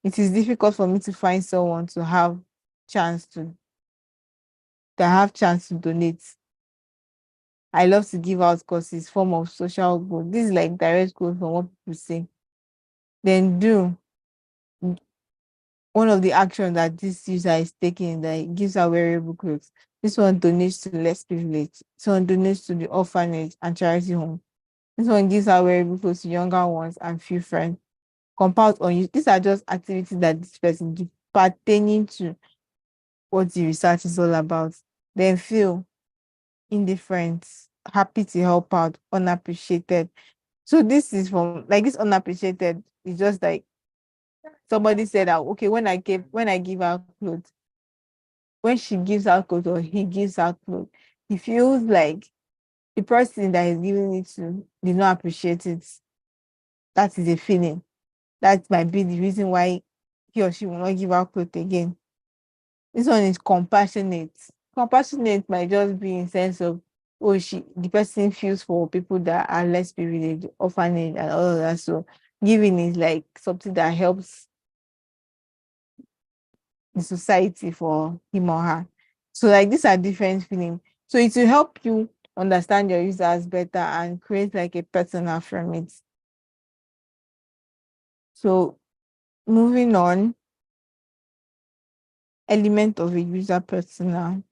It is difficult for me to find someone to have chance to donate. I love to give out courses, form of social good. This is like direct quote from what people say. Then do one of the actions that this user is taking, that it gives out wearable clothes. This one donates to less privileged. This one donates to the orphanage and charity home. This one gives out wearable clothes to younger ones and few friends. Compound on you. These are just activities that this person do pertaining to what the research is all about. Then feel indifferent, happy to help out, unappreciated. So this is from like this unappreciated is just like somebody said that okay, when I give out clothes, when she gives out clothes or he gives out clothes, he feels like the person that is giving it to did not appreciate it. That is a feeling. That might be the reason why he or she will not give out clothes again. This one is compassionate. Compassionate might just be in sense of, oh, the person feels for people that are less privileged, orphanage and all of that. So giving is like something that helps the society for him or her. So like these are different feelings. So it will help you understand your users better and create like a persona from it. So moving on, element of a user persona.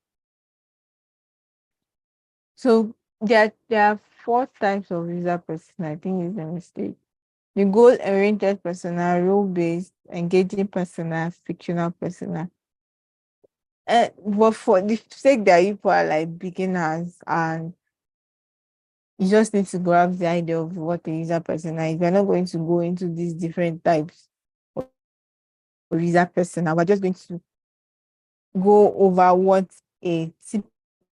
So there are four types of user persona. I think it's a mistake. The goal-oriented persona, role-based, engaging persona, fictional persona. But for the sake that you people are like beginners and you just need to grab the idea of what a user persona is. We're not going to go into these different types of user persona. We're just going to go over what a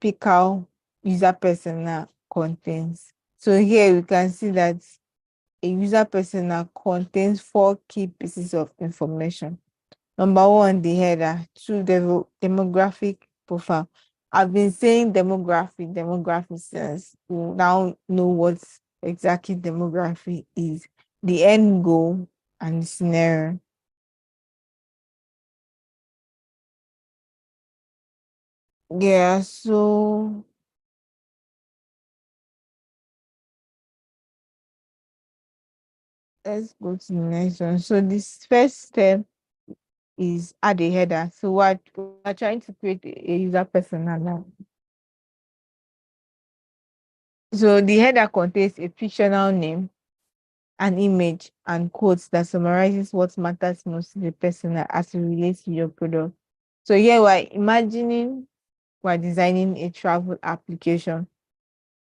typical user persona contains. So here we can see that a user persona contains four key pieces of information. Number one, the header. Two, demographic profile. I've been saying demography since we now know what exactly demography is. The end goal and the scenario. Yeah, so let's go to the next one. So this first step is add a header. So we're trying to create a user persona now. So the header contains a fictional name, an image, and quotes that summarizes what matters most to the persona as it relates to your product. So here we're designing a travel application.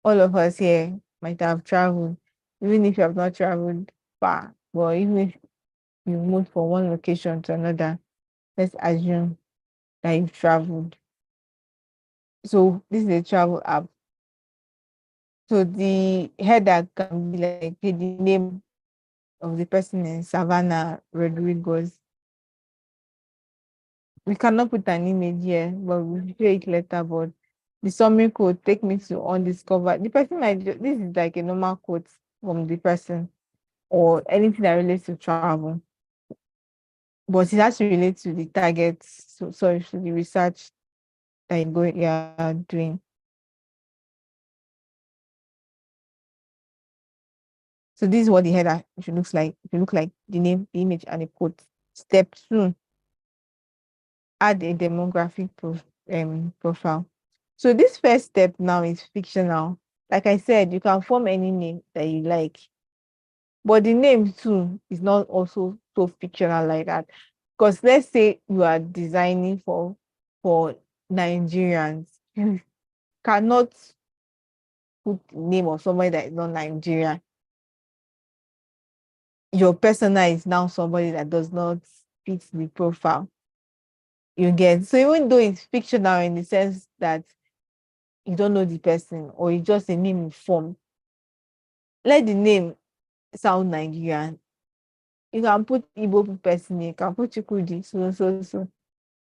All of us here might have traveled, even if you have not traveled far, but even if you moved from one location to another, let's assume that you've traveled. So this is a travel app. So the header can be like, hey, the name of the person in Savannah Rodriguez. We cannot put an image here, but we'll show it later. But the summary code take me to undiscovered. The person might this is like a normal quote from the person or anything that relates to travel. But it has to relate to the target, so sorry, to the research that you're doing. So this is what the header should look like. It should look like the name, the image, and a quote. Step 2, add a demographic profile. So this first step now is fictional. Like I said, you can form any name that you like, but the name too is not also so fictional like that. Because let's say you are designing for Nigerians, you cannot put the name of somebody that is not Nigerian. Your persona is now somebody that does not fit the profile you get. So even though it's fictional in the sense that you don't know the person or it's just a name form, let the name sound Nigerian. You can put Igbo person, you can put Chukwudi, so,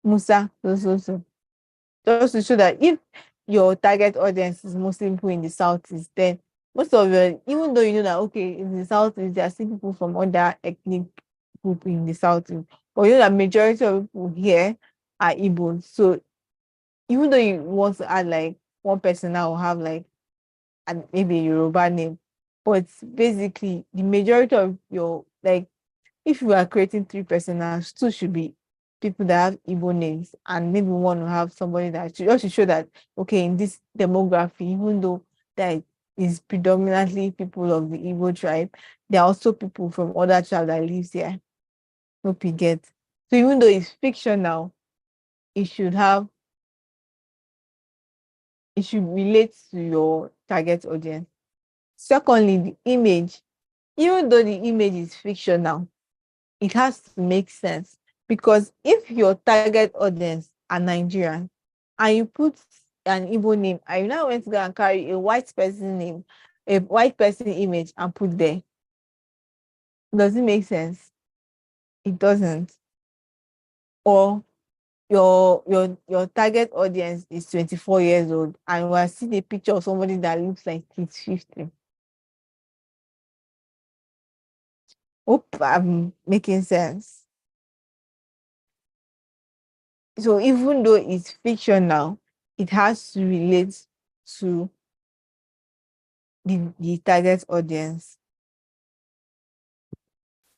Musa, so. Just to show that if your target audience is mostly people in the Southeast, then most of your, even though you know that, okay, in the Southeast, there are still people from other ethnic group in the Southeast, but you know that majority of people here are Igbo. So even though you want to add like one person now will have like maybe a Yoruba name, but basically the majority of your, like, if you are creating 3 personas, 2 should be people that have Igbo names, and maybe one will have somebody that should just to show that, okay, in this demography, even though that is predominantly people of the Igbo tribe, there are also people from other tribe that lives here. Hope you get. So even though it's fictional, it should relate to your target audience. Secondly, the image, even though the image is fictional, it has to make sense, because if your target audience are Nigerian and you put an Igbo name and you now went to go and carry a white person name, a white person image and put there, does it make sense? It doesn't. Or your target audience is 24 years old and we are seeing a picture of somebody that looks like he's 50. Hope I'm making sense. So even though it's fictional, it has to relate to the target audience.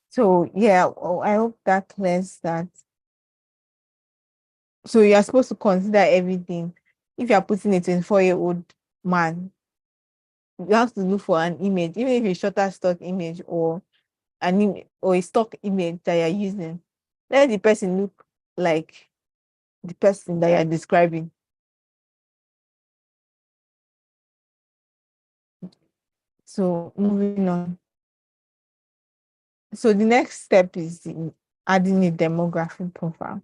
So yeah, I hope that clears that. So you are supposed to consider everything. If you are putting a 24-year-old man, you have to look for an image, even if it's shorter stock image or or a stock image that you're using. Let the person look like the person that you're describing. So moving on. So the next step is adding a demographic profile.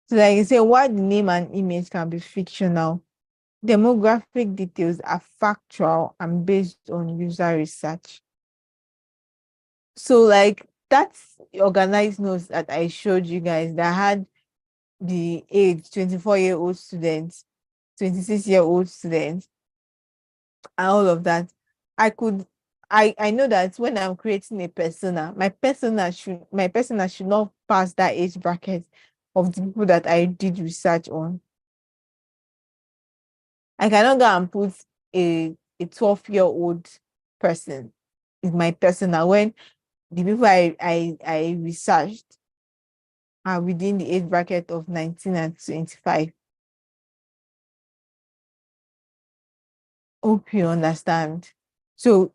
So like you say, while the name and image can be fictional, demographic details are factual and based on user research. So like that's organized notes that I showed you guys that had the age 24-year-old students, 26-year-old students, and all of that. I know that when I'm creating a persona, my persona should not pass that age bracket of the people that I did research on. I cannot go and put a 12-year-old person is my persona when the people I researched are within the age bracket of 19 and 25. Hope you understand. So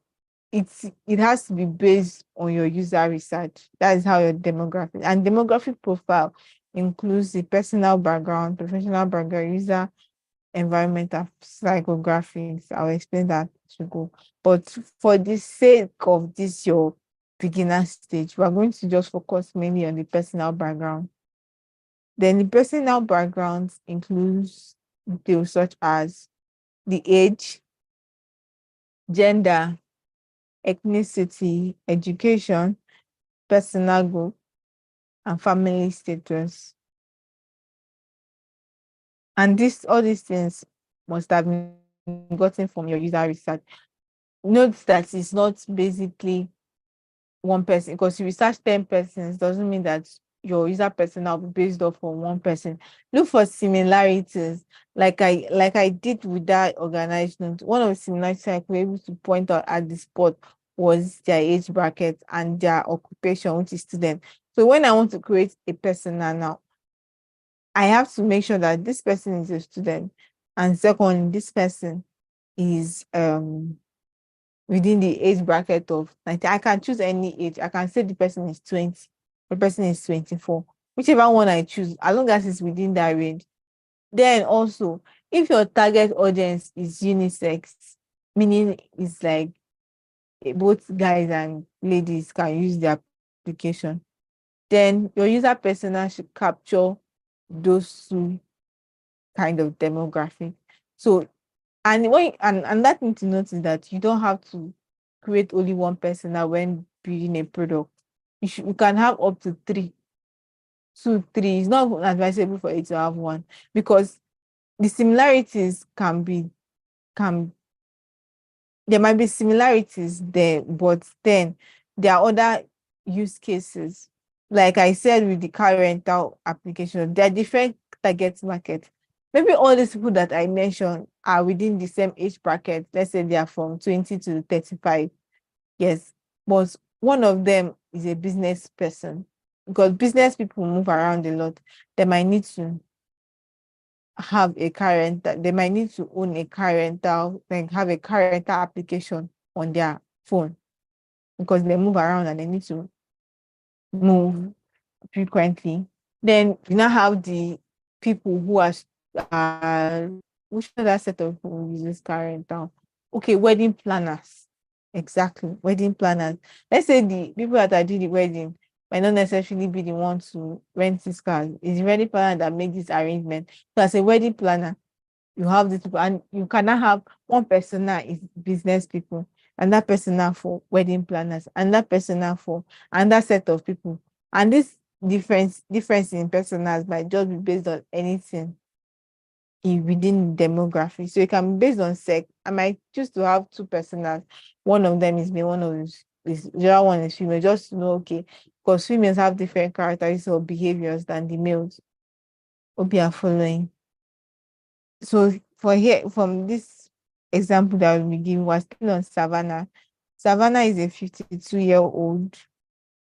it has to be based on your user research. That is how your demographic and demographic profile includes the personal background, professional background, user environmental psychographics. I'll explain that to go. But for the sake of this your beginner stage, we're going to just focus mainly on the personal background. Then the personal background includes details such as the age, gender, ethnicity, education, personal group, and family status. And this all these things must have been gotten from your user research. Note that it's not basically one person, because if you search 10 persons, doesn't mean that your user persona will be based off on one person. Look for similarities, like I did with that organized note. One of the similarities I was able to point out at the spot was their age bracket and their occupation, which is student. So when I want to create a persona now, I have to make sure that this person is a student, and second, this person is within the age bracket of 90. I can choose any age. I can say the person is 20, the person is 24, whichever one I choose, as long as it's within that range. Then also, if your target audience is unisex, meaning it's like both guys and ladies can use the application, then your user persona should capture those two kind of demographic. So, and that thing to note is that you don't have to create only one persona when building a product. You can have up to three. Two, three. It's not advisable for you to have one, because the similarities can there might be similarities there, but then there are other use cases. Like I said with the car rental application, there are different target market. Maybe all these people that I mentioned are within the same age bracket. Let's say they are from 20 to 35. Yes. But one of them is a business person, because business people move around a lot. They might need to have a car rental, they might need to own a car rental, like have a car rental application on their phone, because they move around and they need to move frequently. Then you now have the people who are uh which other set of people uses car rental? Okay, wedding planners. Exactly, wedding planners. Let's say the people that are doing the wedding might not necessarily be the ones to rent this car. It's the wedding planner that makes this arrangement. So as a wedding planner, you have this people, and you cannot have one persona is business people, and that persona for wedding planners, and that persona for and that set of people. And this difference in personas might just be based on anything within demography. So it can be based on sex. I might choose to have two personas. One of them is male, one of them is the other one is female, just to know, okay, because females have different characteristics or behaviors than the males. Hope you are following. So for here, from this example that we give, was still on Savannah. Savannah is a 52-year-old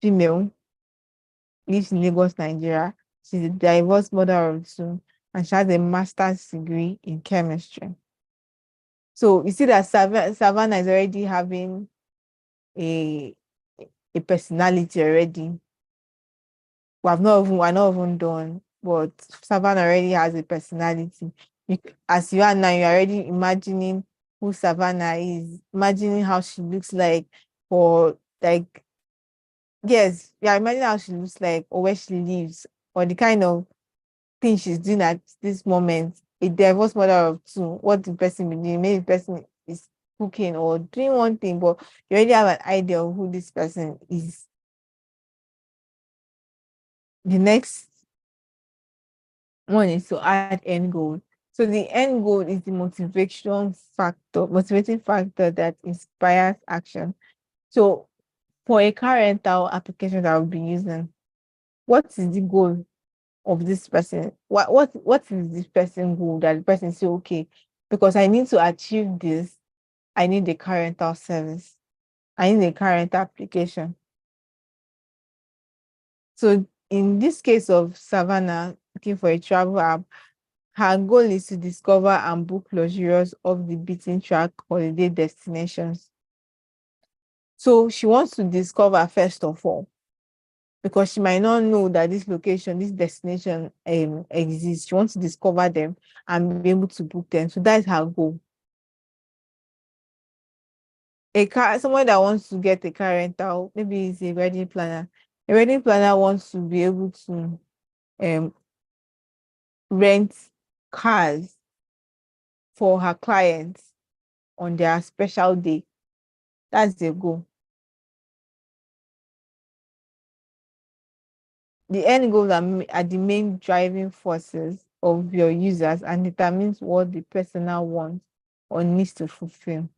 female, lives in Lagos, Nigeria. She's a divorced mother of two, and she has a master's degree in chemistry. So you see that Savannah is already having a a personality already. We're not even done, but Savannah already has a personality. As you are now, you're already imagining who Savannah is, imagining how she looks like, or like, yes, yeah, imagine how she looks like, or where she lives, or the kind of thing she's doing at this moment. A divorced mother of two, what the person be doing? Maybe the person is cooking or doing one thing, but you already have an idea of who this person is. The next one is to add end goal. So the end goal is the motivating factor that inspires action. So for a car rental application that I'll be using, what is the goal of this person? What is this person goal that the person say, okay, because I need to achieve this, I need a car rental service. I need a car rental application. So in this case of Savannah looking for a travel app, her goal is to discover and book luxurious off the beaten track holiday destinations. So she wants to discover first of all. because she might not know that this location, this destination exists. She wants to discover them and be able to book them. So that's her goal. Someone that wants to get a car rental, maybe it's a wedding planner. A wedding planner wants to be able to um rent cars for her clients on their special day. That's the goal. The end goals are the main driving forces of your users and determines what the personal wants or needs to fulfill.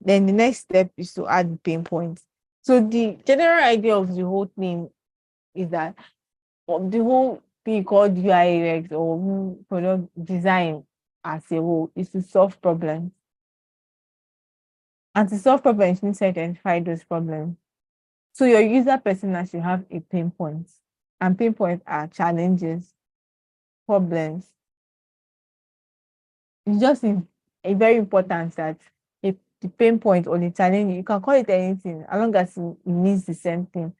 Then the next step is to add the pain points. So the general idea of the whole thing is that the whole thing called UI UX or product design as a whole is to solve problems. And to solve problems, you need to identify those problems. So your user persona should have a pain point. And pain points are challenges, problems. It's just very important that if the pain point or the challenge, you can call it anything, as long as it means the same thing.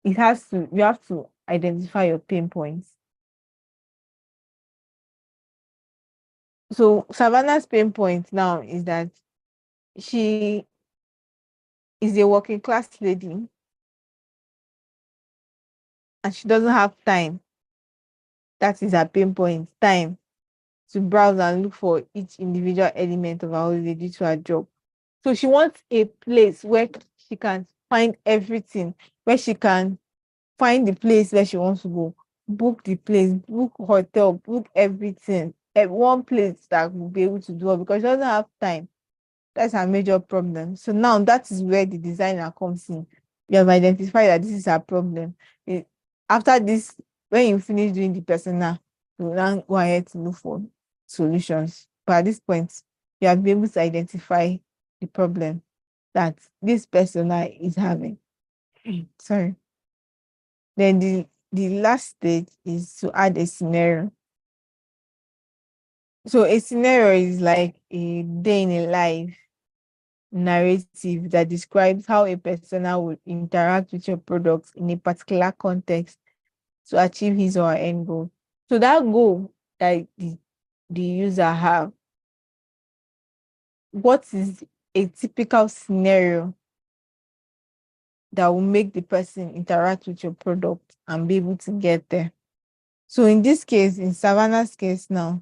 You have to identify your pain points. So Savannah's pain point now is that she is a working class lady and she doesn't have time. That is her pain point, time to browse and look for each individual element of her holiday due to her job. So she wants a place where she can find everything, where she can find the place where she wants to go, book the place, book hotel, book everything at one place that will be able to do it because she doesn't have time. That's her major problem. So now that is where the designer comes in. You have identified that this is her problem. After this, when you finish doing the persona, you will now go ahead to look for solutions. But at this point, you have been able to identify the problem that this persona is having. Sorry. Then the last stage is to add a scenario. So a scenario is like a day in a life narrative that describes how a persona would interact with your products in a particular context to achieve his or her end goal. So that goal that the user have, what is a typical scenario that will make the person interact with your product and be able to get there? So in this case, in Savannah's case now,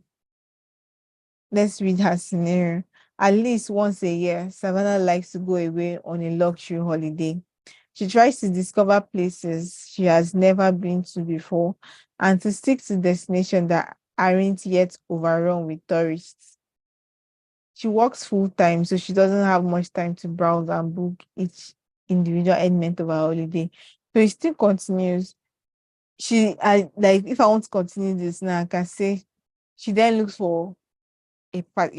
let's read her scenario. At least once a year, Savannah likes to go away on a luxury holiday. She tries to discover places she has never been to before and to stick to destinations that aren't yet overrun with tourists. She works full time, so she doesn't have much time to browse and book each individual element of her holiday. So it still continues. I like if I want to continue this now, I can say she then looks for a part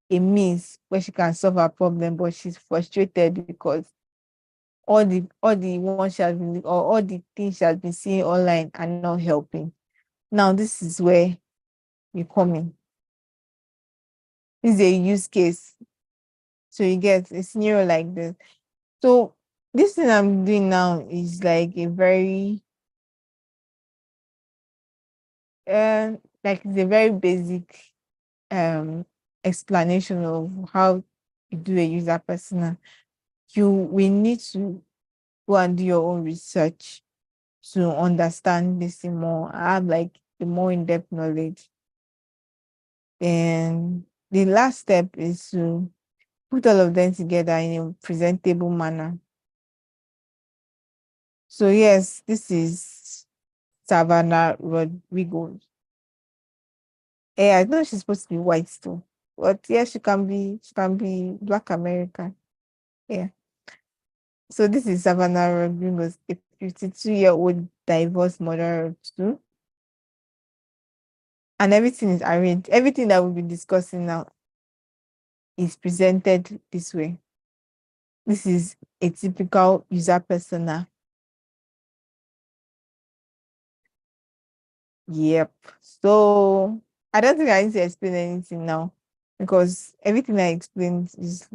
a means where she can solve her problem, but she's frustrated because all the ones she has been or all the things she has been seeing online are not helping. Now this is where you come in. This is a use case. So you get a scenario like this. So this thing I'm doing now is like a very like it's a very basic explanation of how you do a user persona. You will need to go and do your own research to understand this more. I have like the more in-depth knowledge. And the last step is to put all of them together in a presentable manner. So yes, this is Savannah Rodrigo. Yeah, I know she's supposed to be white too. But yeah, she can be Black American. Yeah. So this is Savannah Rodriguez, a 52-year-old divorced mother of two. And everything is arranged. Everything that we'll be discussing now is presented this way. This is a typical user persona. Yep. So I don't think I need to explain anything now because everything I explained is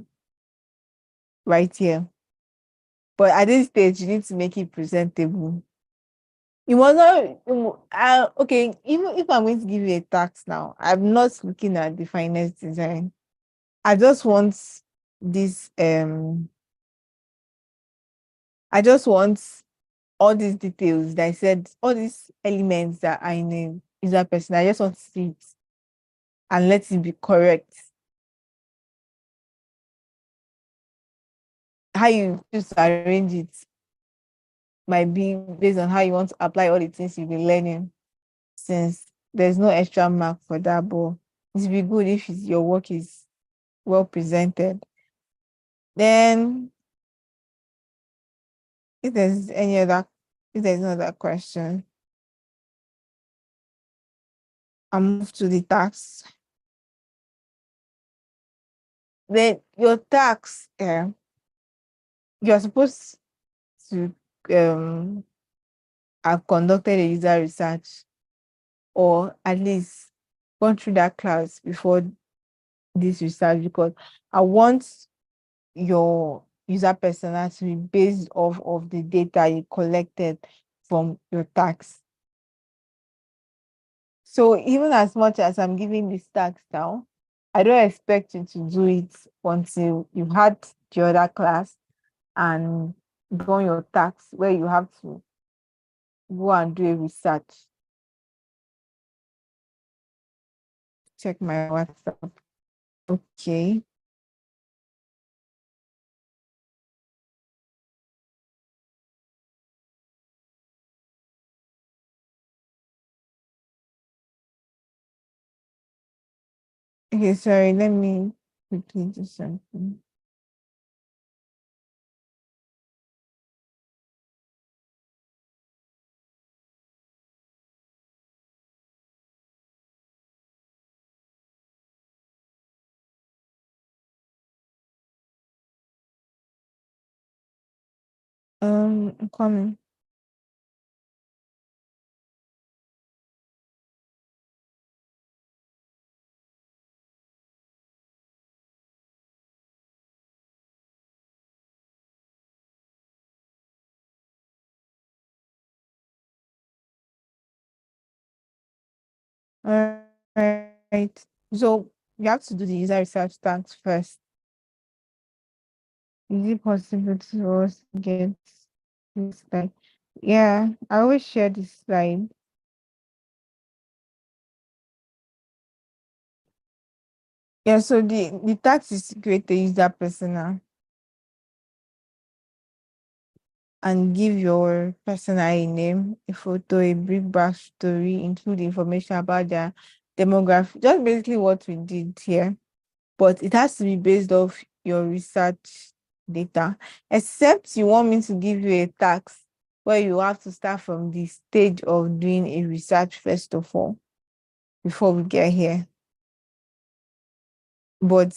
right here. But at this stage, you need to make it presentable. You must not, okay, even if I'm going to give you a task now, I'm not looking at the finest design. I just want this, I just want all these details that I said, all these elements that are in a user person. I just want to see it and let it be correct. How you choose to arrange it might be based on how you want to apply all the things you've been learning, since there's no extra mark for that, but it would be good if your work is well presented. Then if there's no other question, I'll move to the tax. Then your tax, you're supposed to have conducted a user research, or at least gone through that class before this research, because I want your user persona to be based off of the data you collected from your tax. So even as much as I'm giving this tax now, I don't expect you to do it until you've had the other class and done your tax, where you have to go and do a research. Check my WhatsApp. Okay. Okay, sorry, let me quickly do something. I'm coming. All right. So you have to do the user research task first. Is it possible to us get this slide? Yeah, I always share this slide. Yeah, so the task is to create a user persona and give your persona a name, a photo, a brief backstory, include information about their demographic, just basically what we did here. But it has to be based off your research data, except you want me to give you a task where you have to start from the stage of doing a research first of all, before we get here. But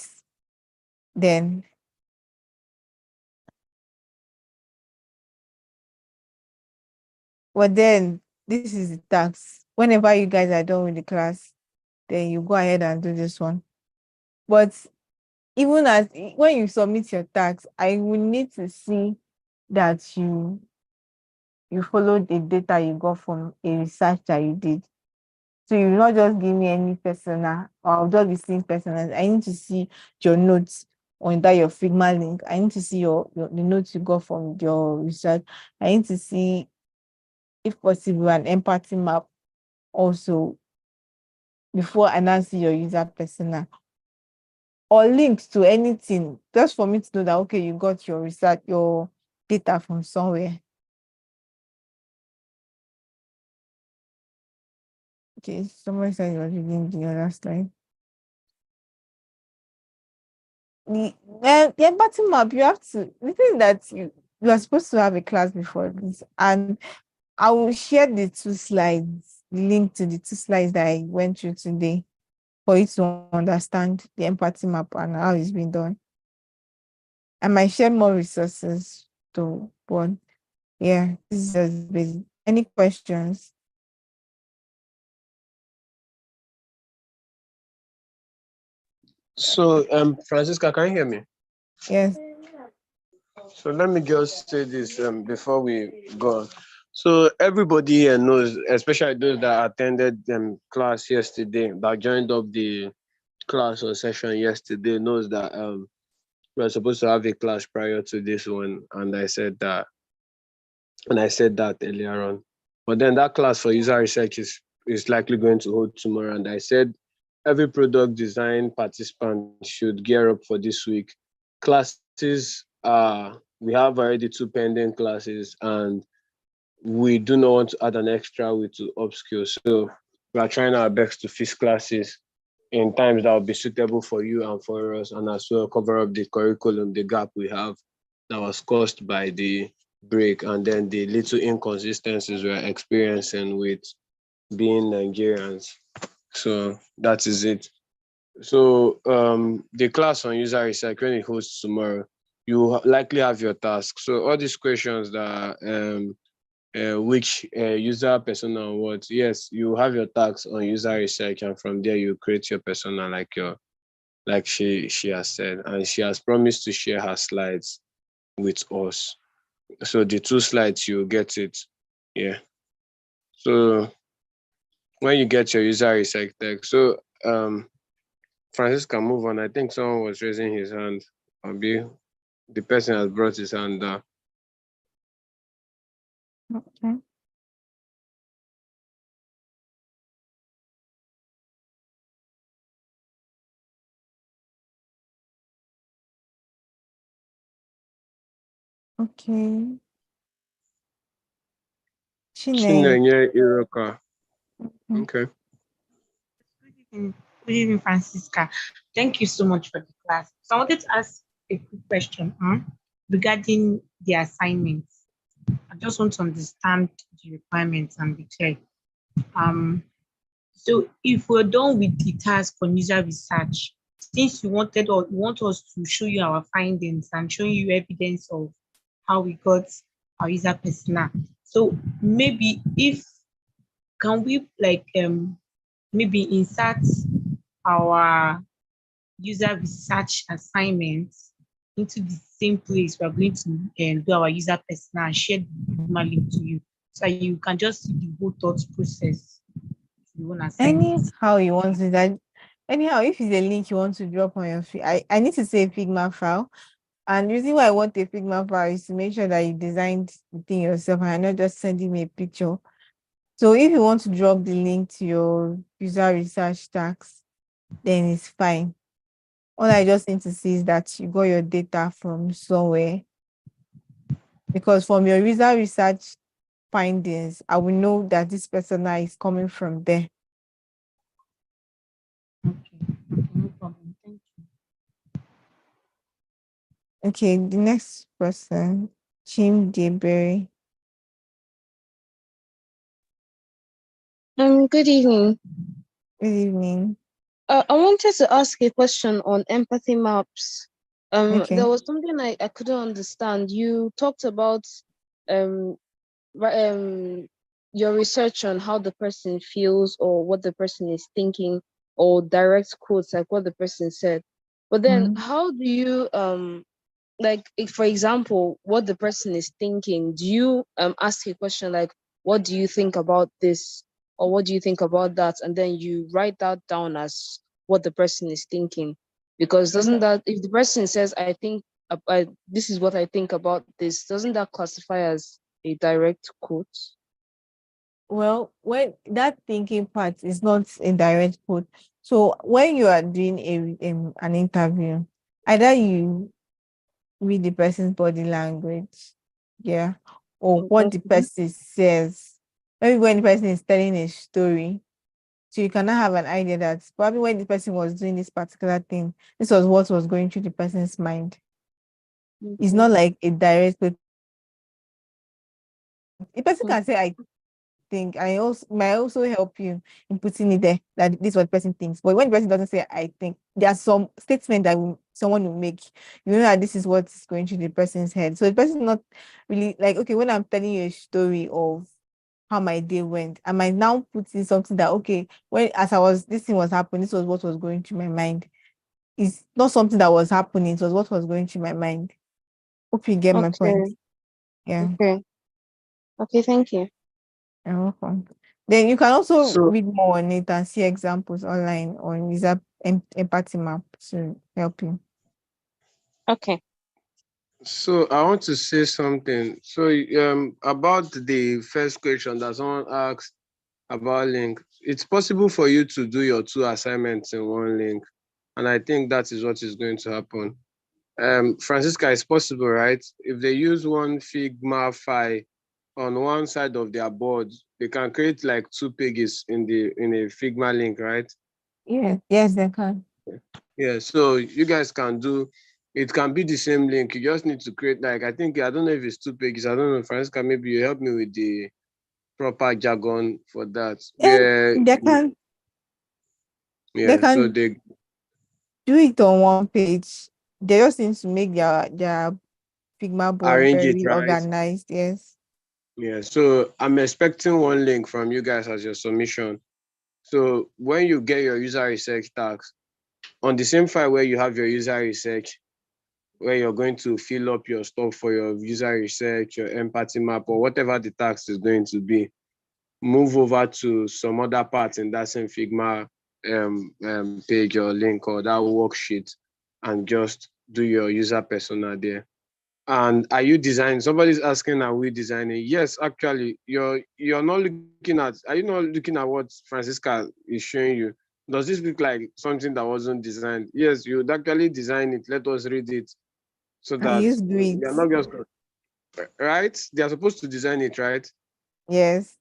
then this is the task. Whenever you guys are done with the class, then you go ahead and do this one. But even as when you submit your tax, I will need to see that you follow the data you got from a research that you did. So you will not just give me any persona, or I'll just be seeing personas. I need to see your notes on that your Figma link. I need to see the notes you got from your research. I need to see, if possible, an empathy map also before announcing your user persona, or links to anything, just for me to know that okay, you got your research, your data from somewhere. Okay, someone said you were reading the other slide. The empathy map, you have to, the thing that you are supposed to have a class before this, and I will share the two slides, link to the two slides that I went through today, for you to understand the empathy map and how it's been done. I might share more resources too, but yeah, this is just basic. Any questions? So, Francisca, can you hear me? Yes. So let me just say this before we go on. So everybody here knows, especially those that attended class yesterday, that joined up the class or session yesterday, knows that we're supposed to have a class prior to this one, and I said that earlier on. But then that class for user research is likely going to hold tomorrow, and I said every product design participant should gear up for this week. Classes we have already 2 pending classes, and we do not want to add an extra week to upskill. So we are trying our best to fix classes in times that will be suitable for you and for us, and as well cover up the curriculum, the gap we have that was caused by the break, and then the little inconsistencies we're experiencing with being Nigerians. So that is it. So the class on user research, when it holds tomorrow, you likely have your task. So all these questions that which user persona and what, yes, you have your task on user research, and from there you create your persona like she has said, and she has promised to share her slides with us. So the 2 slides, you get it. Yeah. So when you get your user research text, so Francis can move on. I think someone was raising his hand. Maybe the person has brought his hand down. Okay. Okay. Chinenye. Chinenye Iroka. Mhm. Okay. Good evening, Francisca. Thank you so much for the class. So I wanted to ask a quick question regarding the assignments. I just want to understand the requirements and be clear. So if we're done with the task on user research, since you want us to show you our findings and show you evidence of how we got our user persona. So maybe if can we maybe insert our user research assignments into the same place we're going to do our user persona and share the Google link to you so you can just see the whole thought process. You want to assign it. Anyhow you want to that. Anyhow, if it's a link you want to drop on your I need to say a Figma file. And the reason why I want a Figma file is to make sure that you designed the thing yourself and not just sending me a picture. So if you want to drop the link to your user research tax, then it's fine. All I just need to see is that you got your data from somewhere. Because from your user research findings, I will know that this persona is coming from there. Okay, no problem. Thank you. Okay, the next person, Chim Deberry. Good evening. Good evening. I wanted to ask a question on empathy maps. Okay. There was something I couldn't understand. You talked about your research on how the person feels or what the person is thinking, or direct quotes like what the person said. But then how do you like if, for example, what the person is thinking, do you ask a question like, what do you think about this, or what do you think about that, and then you write that down as what the person is thinking? Because doesn't that, if the person says, I think this is what I think about this, doesn't that classify as a direct quote? Well, when that thinking part is not a direct quote. So when you are doing an interview, either you read the person's body language, yeah, or what the person says. Maybe when the person is telling a story, so you cannot have an idea that probably when the person was doing this particular thing, this was what was going through the person's mind. It's not like a direct quote. The person can say, I think, I also might also help you in putting it there that this is what the person thinks. But when the person doesn't say I think, there are some statements that someone will make. You know that this is what's going through the person's head. So the person is not really like, okay, when I'm telling you a story of how my day went, I might now put in something that, okay, when as I was this thing was happening, this was what was going through my mind. It's not something that was happening, it was what was going through my mind. Hope you get my point. Okay. Yeah, Okay, thank you. you're welcome. Then you can also So read more on it and see examples online on user empathy map to help you. Okay. So I want to say something. So about the first question that someone asked about link, it's possible for you to do your 2 assignments in one link, and I think that is what is going to happen. Francisca, it's possible, right? If they use one Figma file on one side of their board, they can create like 2 pages in a Figma link, right? Yeah, yes, they can. Yeah, so you guys can do, it can be the same link. You just need to create, like, I don't know if it's 2 pages. I don't know, Francisca, maybe you help me with the proper jargon for that. And they So can they do it on one page. They just need to make their Figma board arrange it very right. organized. Yes. Yeah, so I'm expecting one link from you guys as your submission. So when you get your user research tags, on the same file where you have your user research, where you're going to fill up your stuff for your user research, your empathy map, or whatever the task is going to be, move over to some other part in that same Figma page or link or that worksheet and just do your user persona there. And are you designing? Somebody's asking, are we designing? Yes, actually, you're not looking at, are you not looking at what Francisca is showing you? Does this look like something that wasn't designed? Yes, you would actually design it. Let us read it so I that use they're grids. not just, right? They are supposed to design it, right? Yes.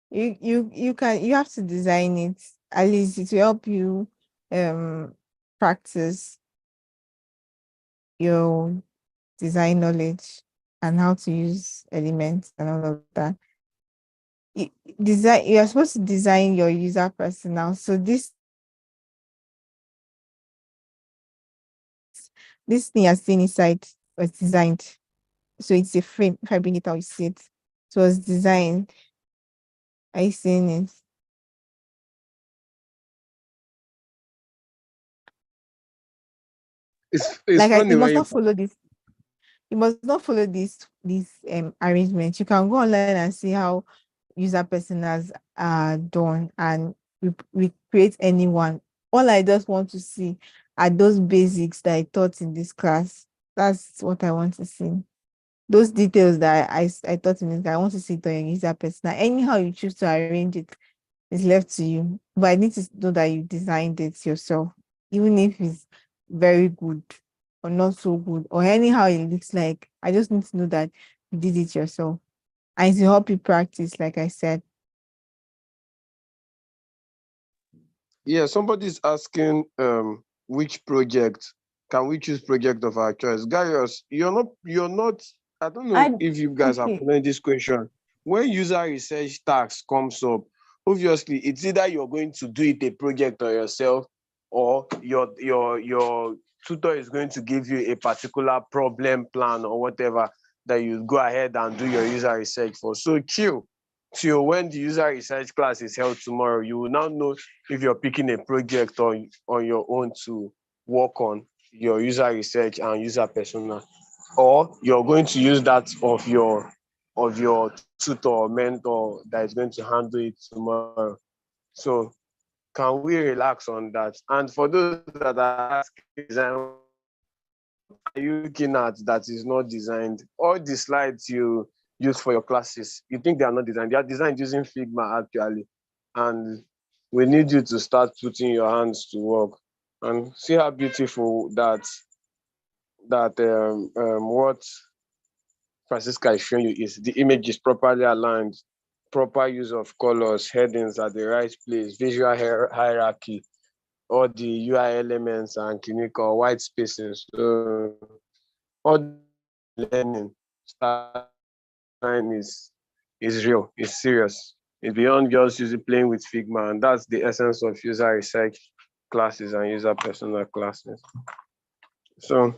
You have to design it. At least it will help you practice your design knowledge and how to use elements and all of that. You're supposed to design your user persona. So this thing you're seeing inside was designed. So it's a frame. If I bring it out, you see it. So it was designed. Are you seeing it? It's funny You when must you not follow this. You must not follow this arrangement. You can go online and see how user personas are done and we create anyone. All I just want to see are those basics that I taught in this class. That's what I want to see. Those details that I taught in this class, I want to see it on your user persona. Anyhow you choose to arrange it is left to you. But I need to know that you designed it yourself, even if it's very good or not so good, or anyhow it looks like. I just need to know that you did it yourself. And to help you practice, like I said. Yeah, somebody's asking which project can we choose project of our choice. Gaius, you're not, I don't know I if you guys are okay. following this question. When user research task comes up, obviously it's either you're going to do it a project on yourself or your tutor is going to give you a particular problem plan or whatever that you go ahead and do your user research for. So chill till when the user research class is held tomorrow, you will now know if you're picking a project on your own to work on your user research and user persona, or you're going to use that of your tutor or mentor that is going to handle it tomorrow. So can we relax on that? And for those that are asking design, are you looking at that is not designed? All the slides you use for your classes, you think they are not designed. They are designed using Figma actually. And we need you to start putting your hands to work and see how beautiful what Francisca is showing you is. The image is properly aligned, proper use of colors, headings at the right place, visual hierarchy, all the UI elements and clinical white spaces. So all learning style is real, it's serious. It's beyond just using playing with Figma, and that's the essence of user research classes and user persona classes. So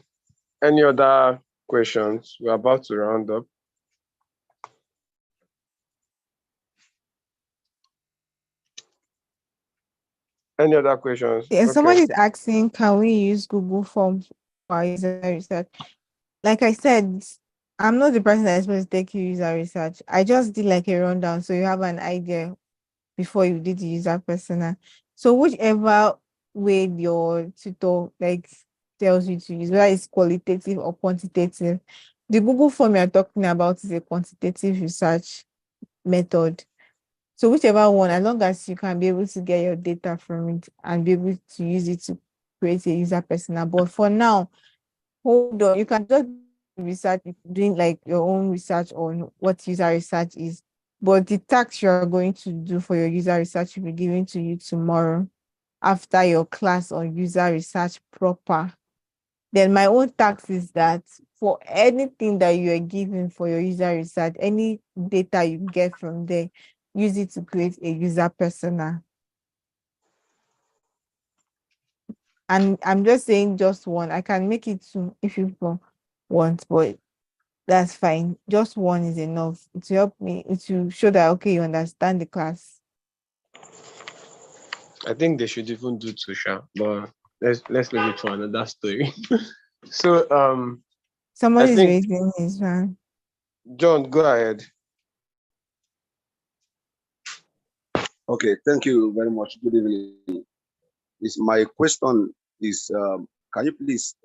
any other questions? We're about to round up. Any other questions? Yeah, Okay. somebody's asking, can we use Google Forms our user research. Like I said, I'm not the person that's supposed to take you user research. I just did like a rundown so you have an idea before you did the user persona. So whichever way your tutor like tells you to use, whether it's qualitative or quantitative, the Google form you're talking about is a quantitative research method. So whichever one, as long as you can be able to get your data from it and be able to use it to create a user persona. But for now, hold on, you can just research, doing like your own research on what user research is. But the task you're going to do for your user research will be given to you tomorrow after your class on user research proper. Then my own task is that for anything that you are given for your user research, any data you get from there, use it to create a user persona. And I'm just saying just one. I can make it two if you want, but that's fine. Just one is enough to help me to show that okay, you understand the class. I think they should even do Tusha, but let's leave it for another story. So Somebody's think- raising his hand. John, go ahead. Okay, thank you very much. Good evening. My question is, can you please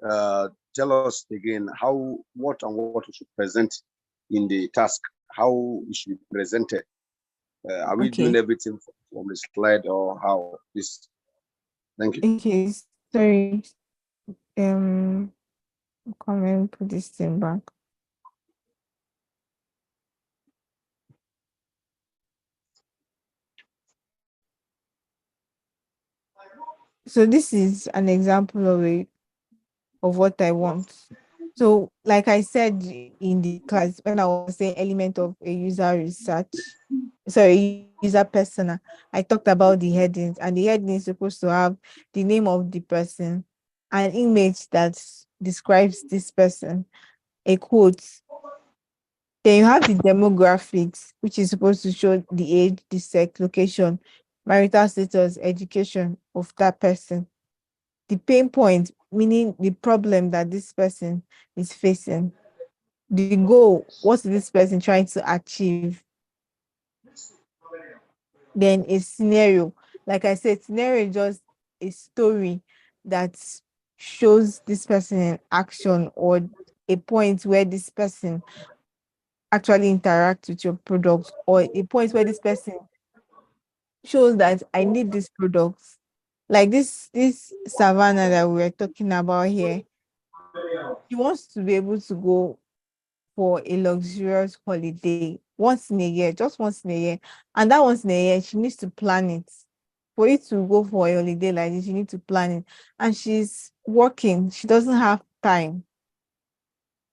tell us again what we should present in the task, how it should be presented? Are we doing Okay. everything from the slide or how? This. Thank you. Okay, sorry. Come and put this thing back. So this is an example of what I want. So like I said in the class when I was saying element of a user research, sorry, user persona, I talked about the headings, and the heading is supposed to have the name of the person, an image that describes this person, a quote. Then you have the demographics, which is supposed to show the age, the sex, location, marital status, education of that person. The pain point, meaning the problem that this person is facing. The goal, what's this person trying to achieve? Then a scenario. Like I said, scenario is just a story that shows this person in action or a point where this person actually interacts with your product, or a point where this person shows that I need this product. Like this Savannah that we're talking about here, she wants to be able to go for a luxurious holiday once in a year, just once in a year. And that once in a year, she needs to plan it. For you to go for a holiday like this, you need to plan it. And she's working, she doesn't have time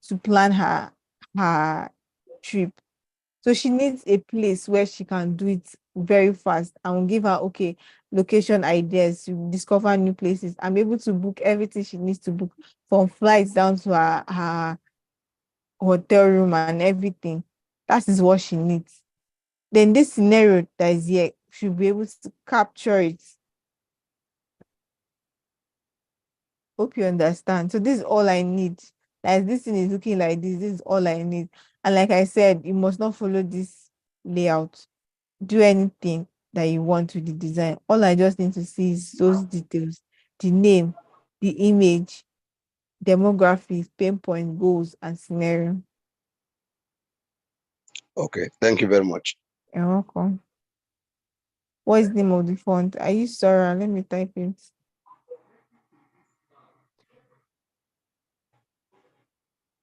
to plan her trip. So she needs a place where she can do it very fast and will give her location ideas to discover new places and be able to book everything she needs to book, from flights down to her hotel room and everything. That is what she needs. Then this scenario that is here should be able to capture it. Hope you understand. So this is all I need. Like this thing is looking like this is all I need. And like I said, you must not follow this layout. Do anything that you want with the design. All I just need to see is those details, the name, the image, demographics, pain point, goals, and scenario. Okay, thank you very much. You're welcome. What is the name of the font? Are you Sora? Let me type it.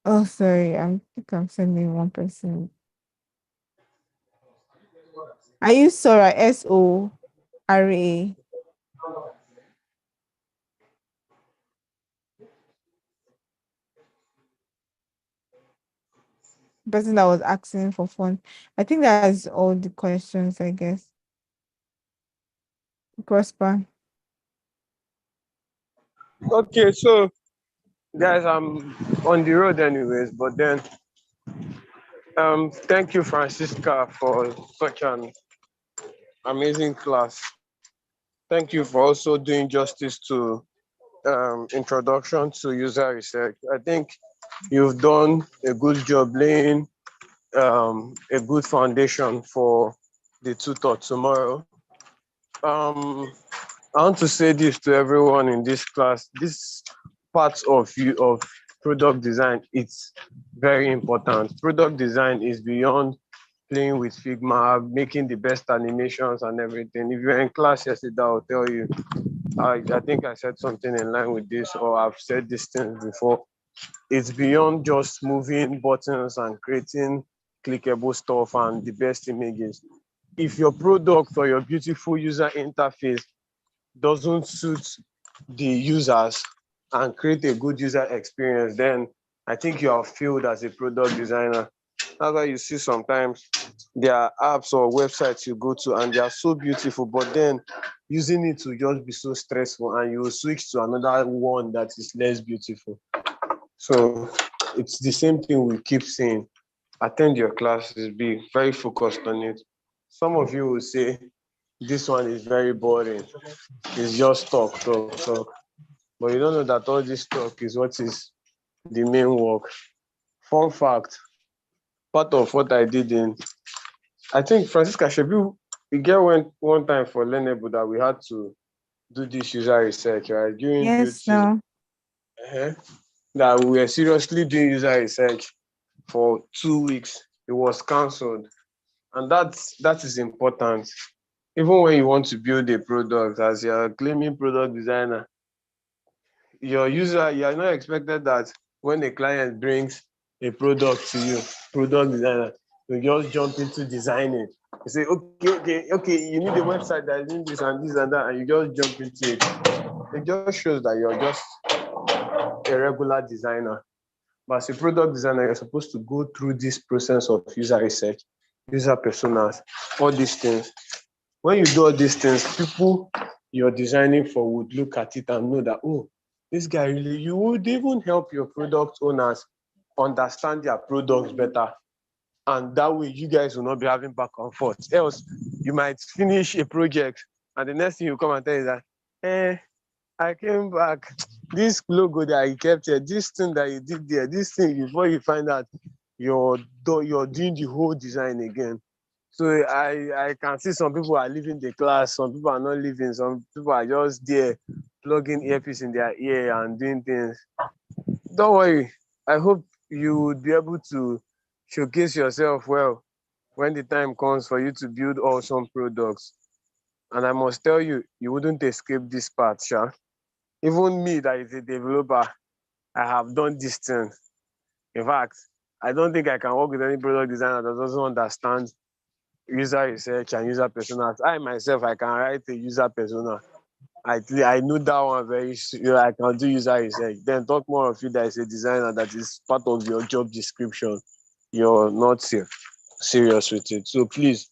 Oh, sorry. I think I'm sending one person. Are you Sora? SORA. Person that was asking for font. I think that's all the questions, I guess. Prosper. Okay, so guys, I'm on the road anyways, but then thank you, Francisca, for such an amazing class. Thank you for also doing justice to introduction to user research. I think you've done a good job laying a good foundation for the tutor tomorrow. I want to say this to everyone in this class. This part of you of product design, it's very important. Product design is beyond playing with Figma, making the best animations and everything. If you're in class yesterday, I'll tell you. I think I said something in line with this, or I've said these things before. It's beyond just moving buttons and creating clickable stuff and the best images. If your product or your beautiful user interface doesn't suit the users and create a good user experience, then I think you have failed as a product designer. That's why you see sometimes there are apps or websites you go to and they are so beautiful, but then using it will just be so stressful and you will switch to another one that is less beautiful. So it's the same thing we keep saying. Attend your classes, be very focused on it. Some of you will say, this one is very boring. It's just talk, talk, talk. But you don't know that all this talk is what is the main work. Fun fact, part of what I did in, I think Francisca Shebu, we get one time for Learnable that we had to do this user research, right? During build Yes, season. now. That we were seriously doing user research for 2 weeks. It was cancelled. And that is important. Even when you want to build a product, as you're claiming product designer, your user, you are not expected that when a client brings a product to you, product designer, you just jump into designing. You say, okay, you need a website that needs this and this and that, and you just jump into it. It just shows that you're just a regular designer. But as a product designer, you're supposed to go through this process of user research, user personas, all these things. When you do all these things, people you're designing for would look at it and know that, oh, this guy really, you would even help your product owners understand their products better. And that way you guys will not be having back and forth. Else, you might finish a project and the next thing you come and tell is that, I came back, this logo that you kept here, this thing that you did there, this thing, before you find out you're doing the whole design again. So I can see some people are leaving the class, some people are not leaving, some people are just there plugging earpiece in their ear and doing things. Don't worry. I hope you would be able to showcase yourself well when the time comes for you to build awesome products. And I must tell you, you wouldn't escape this part, Sha. Even me that is a developer, I have done this thing. In fact, I don't think I can work with any product designer that doesn't understand user research and user personas. I myself, I can write a user persona. I know that one very, I can do user research. Then talk more of you that is a designer that is part of your job description. You're not serious with it. So please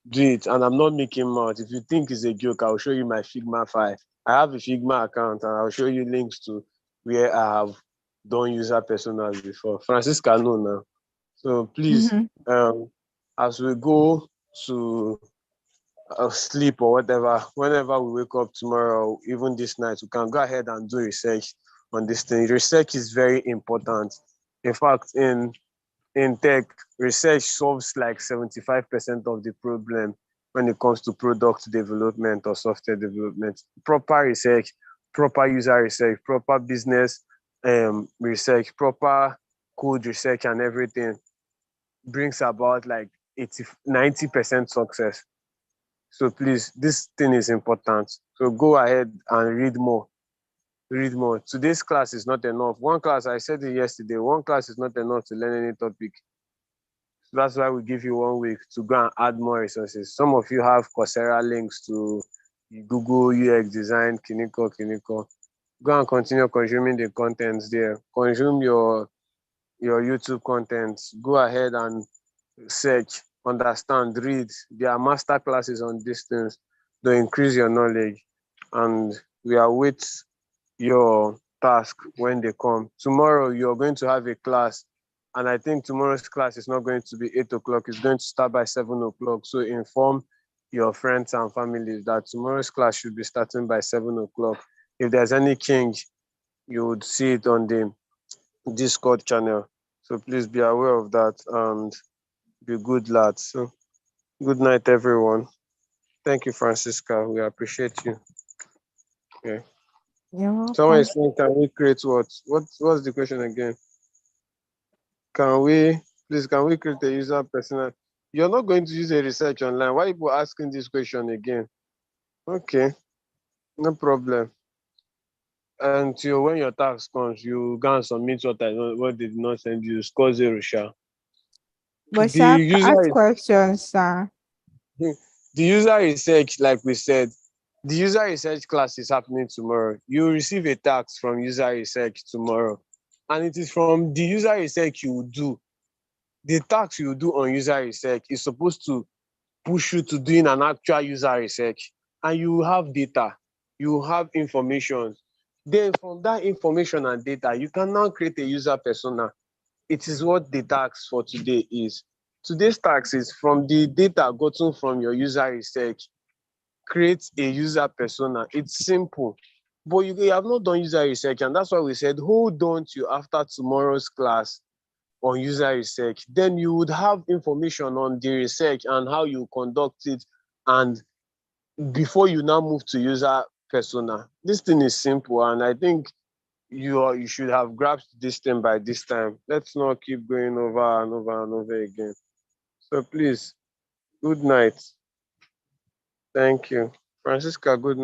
do it. And I'm not making mouth. If you think it's a joke, I'll show you my Figma file. I have a Figma account and I'll show you links to where I have done user personas before. Francisca know now. So please, as we go to sleep or whatever, whenever we wake up tomorrow, even this night, we can go ahead and do research on this thing. Research is very important. In fact, in tech, research solves like 75% of the problem when it comes to product development or software development. Proper research, proper user research, proper business research, proper code research and everything brings about like 90% success. So please, this thing is important. So go ahead and read more. Read more. Today's class is not enough. One class, I said it yesterday, one class is not enough to learn any topic. So that's why we give you 1 week to go and add more resources. Some of you have Coursera links to Google UX design, Kiniko. Go and continue consuming the contents there. Consume your YouTube content. Go ahead and search, understand, read. There are master classes on these things to increase your knowledge. And we await your task when they come. Tomorrow, you're going to have a class. And I think tomorrow's class is not going to be 8 o'clock. It's going to start by 7 o'clock. So inform your friends and families that tomorrow's class should be starting by 7 o'clock. if there's any change, you would see it on the Discord channel. So please be aware of that and be good lads. So good night, everyone. Thank you, Francisca. We appreciate you. Yeah. You're Someone is welcome. saying, can we create what? What's the question again? Can we create a user persona? You're not going to use a research online. Why are people asking this question again? Okay, no problem. Until when your tax comes, you go and submit what they did not send you. Score 0, sha. But The sir, user ask is questions, sir. the user research, like we said, the user research class is happening tomorrow. You receive a task from user research tomorrow, and it is from the user research you will do. The task you do on user research is supposed to push you to doing an actual user research, and you have data, you have information. Then from that information and data, you can now create a user persona. It is what the task for today is. Today's task is from the data gotten from your user research, create a user persona. It's simple. But you have not done user research, and that's why we said hold on to after tomorrow's class on user research. Then you would have information on the research and how you conduct it, and before you now move to user persona. This thing is simple, and I think you should have grasped this thing by this time. Let's not keep going over and over and over again. So please, good night. Thank you. Francisca, good night.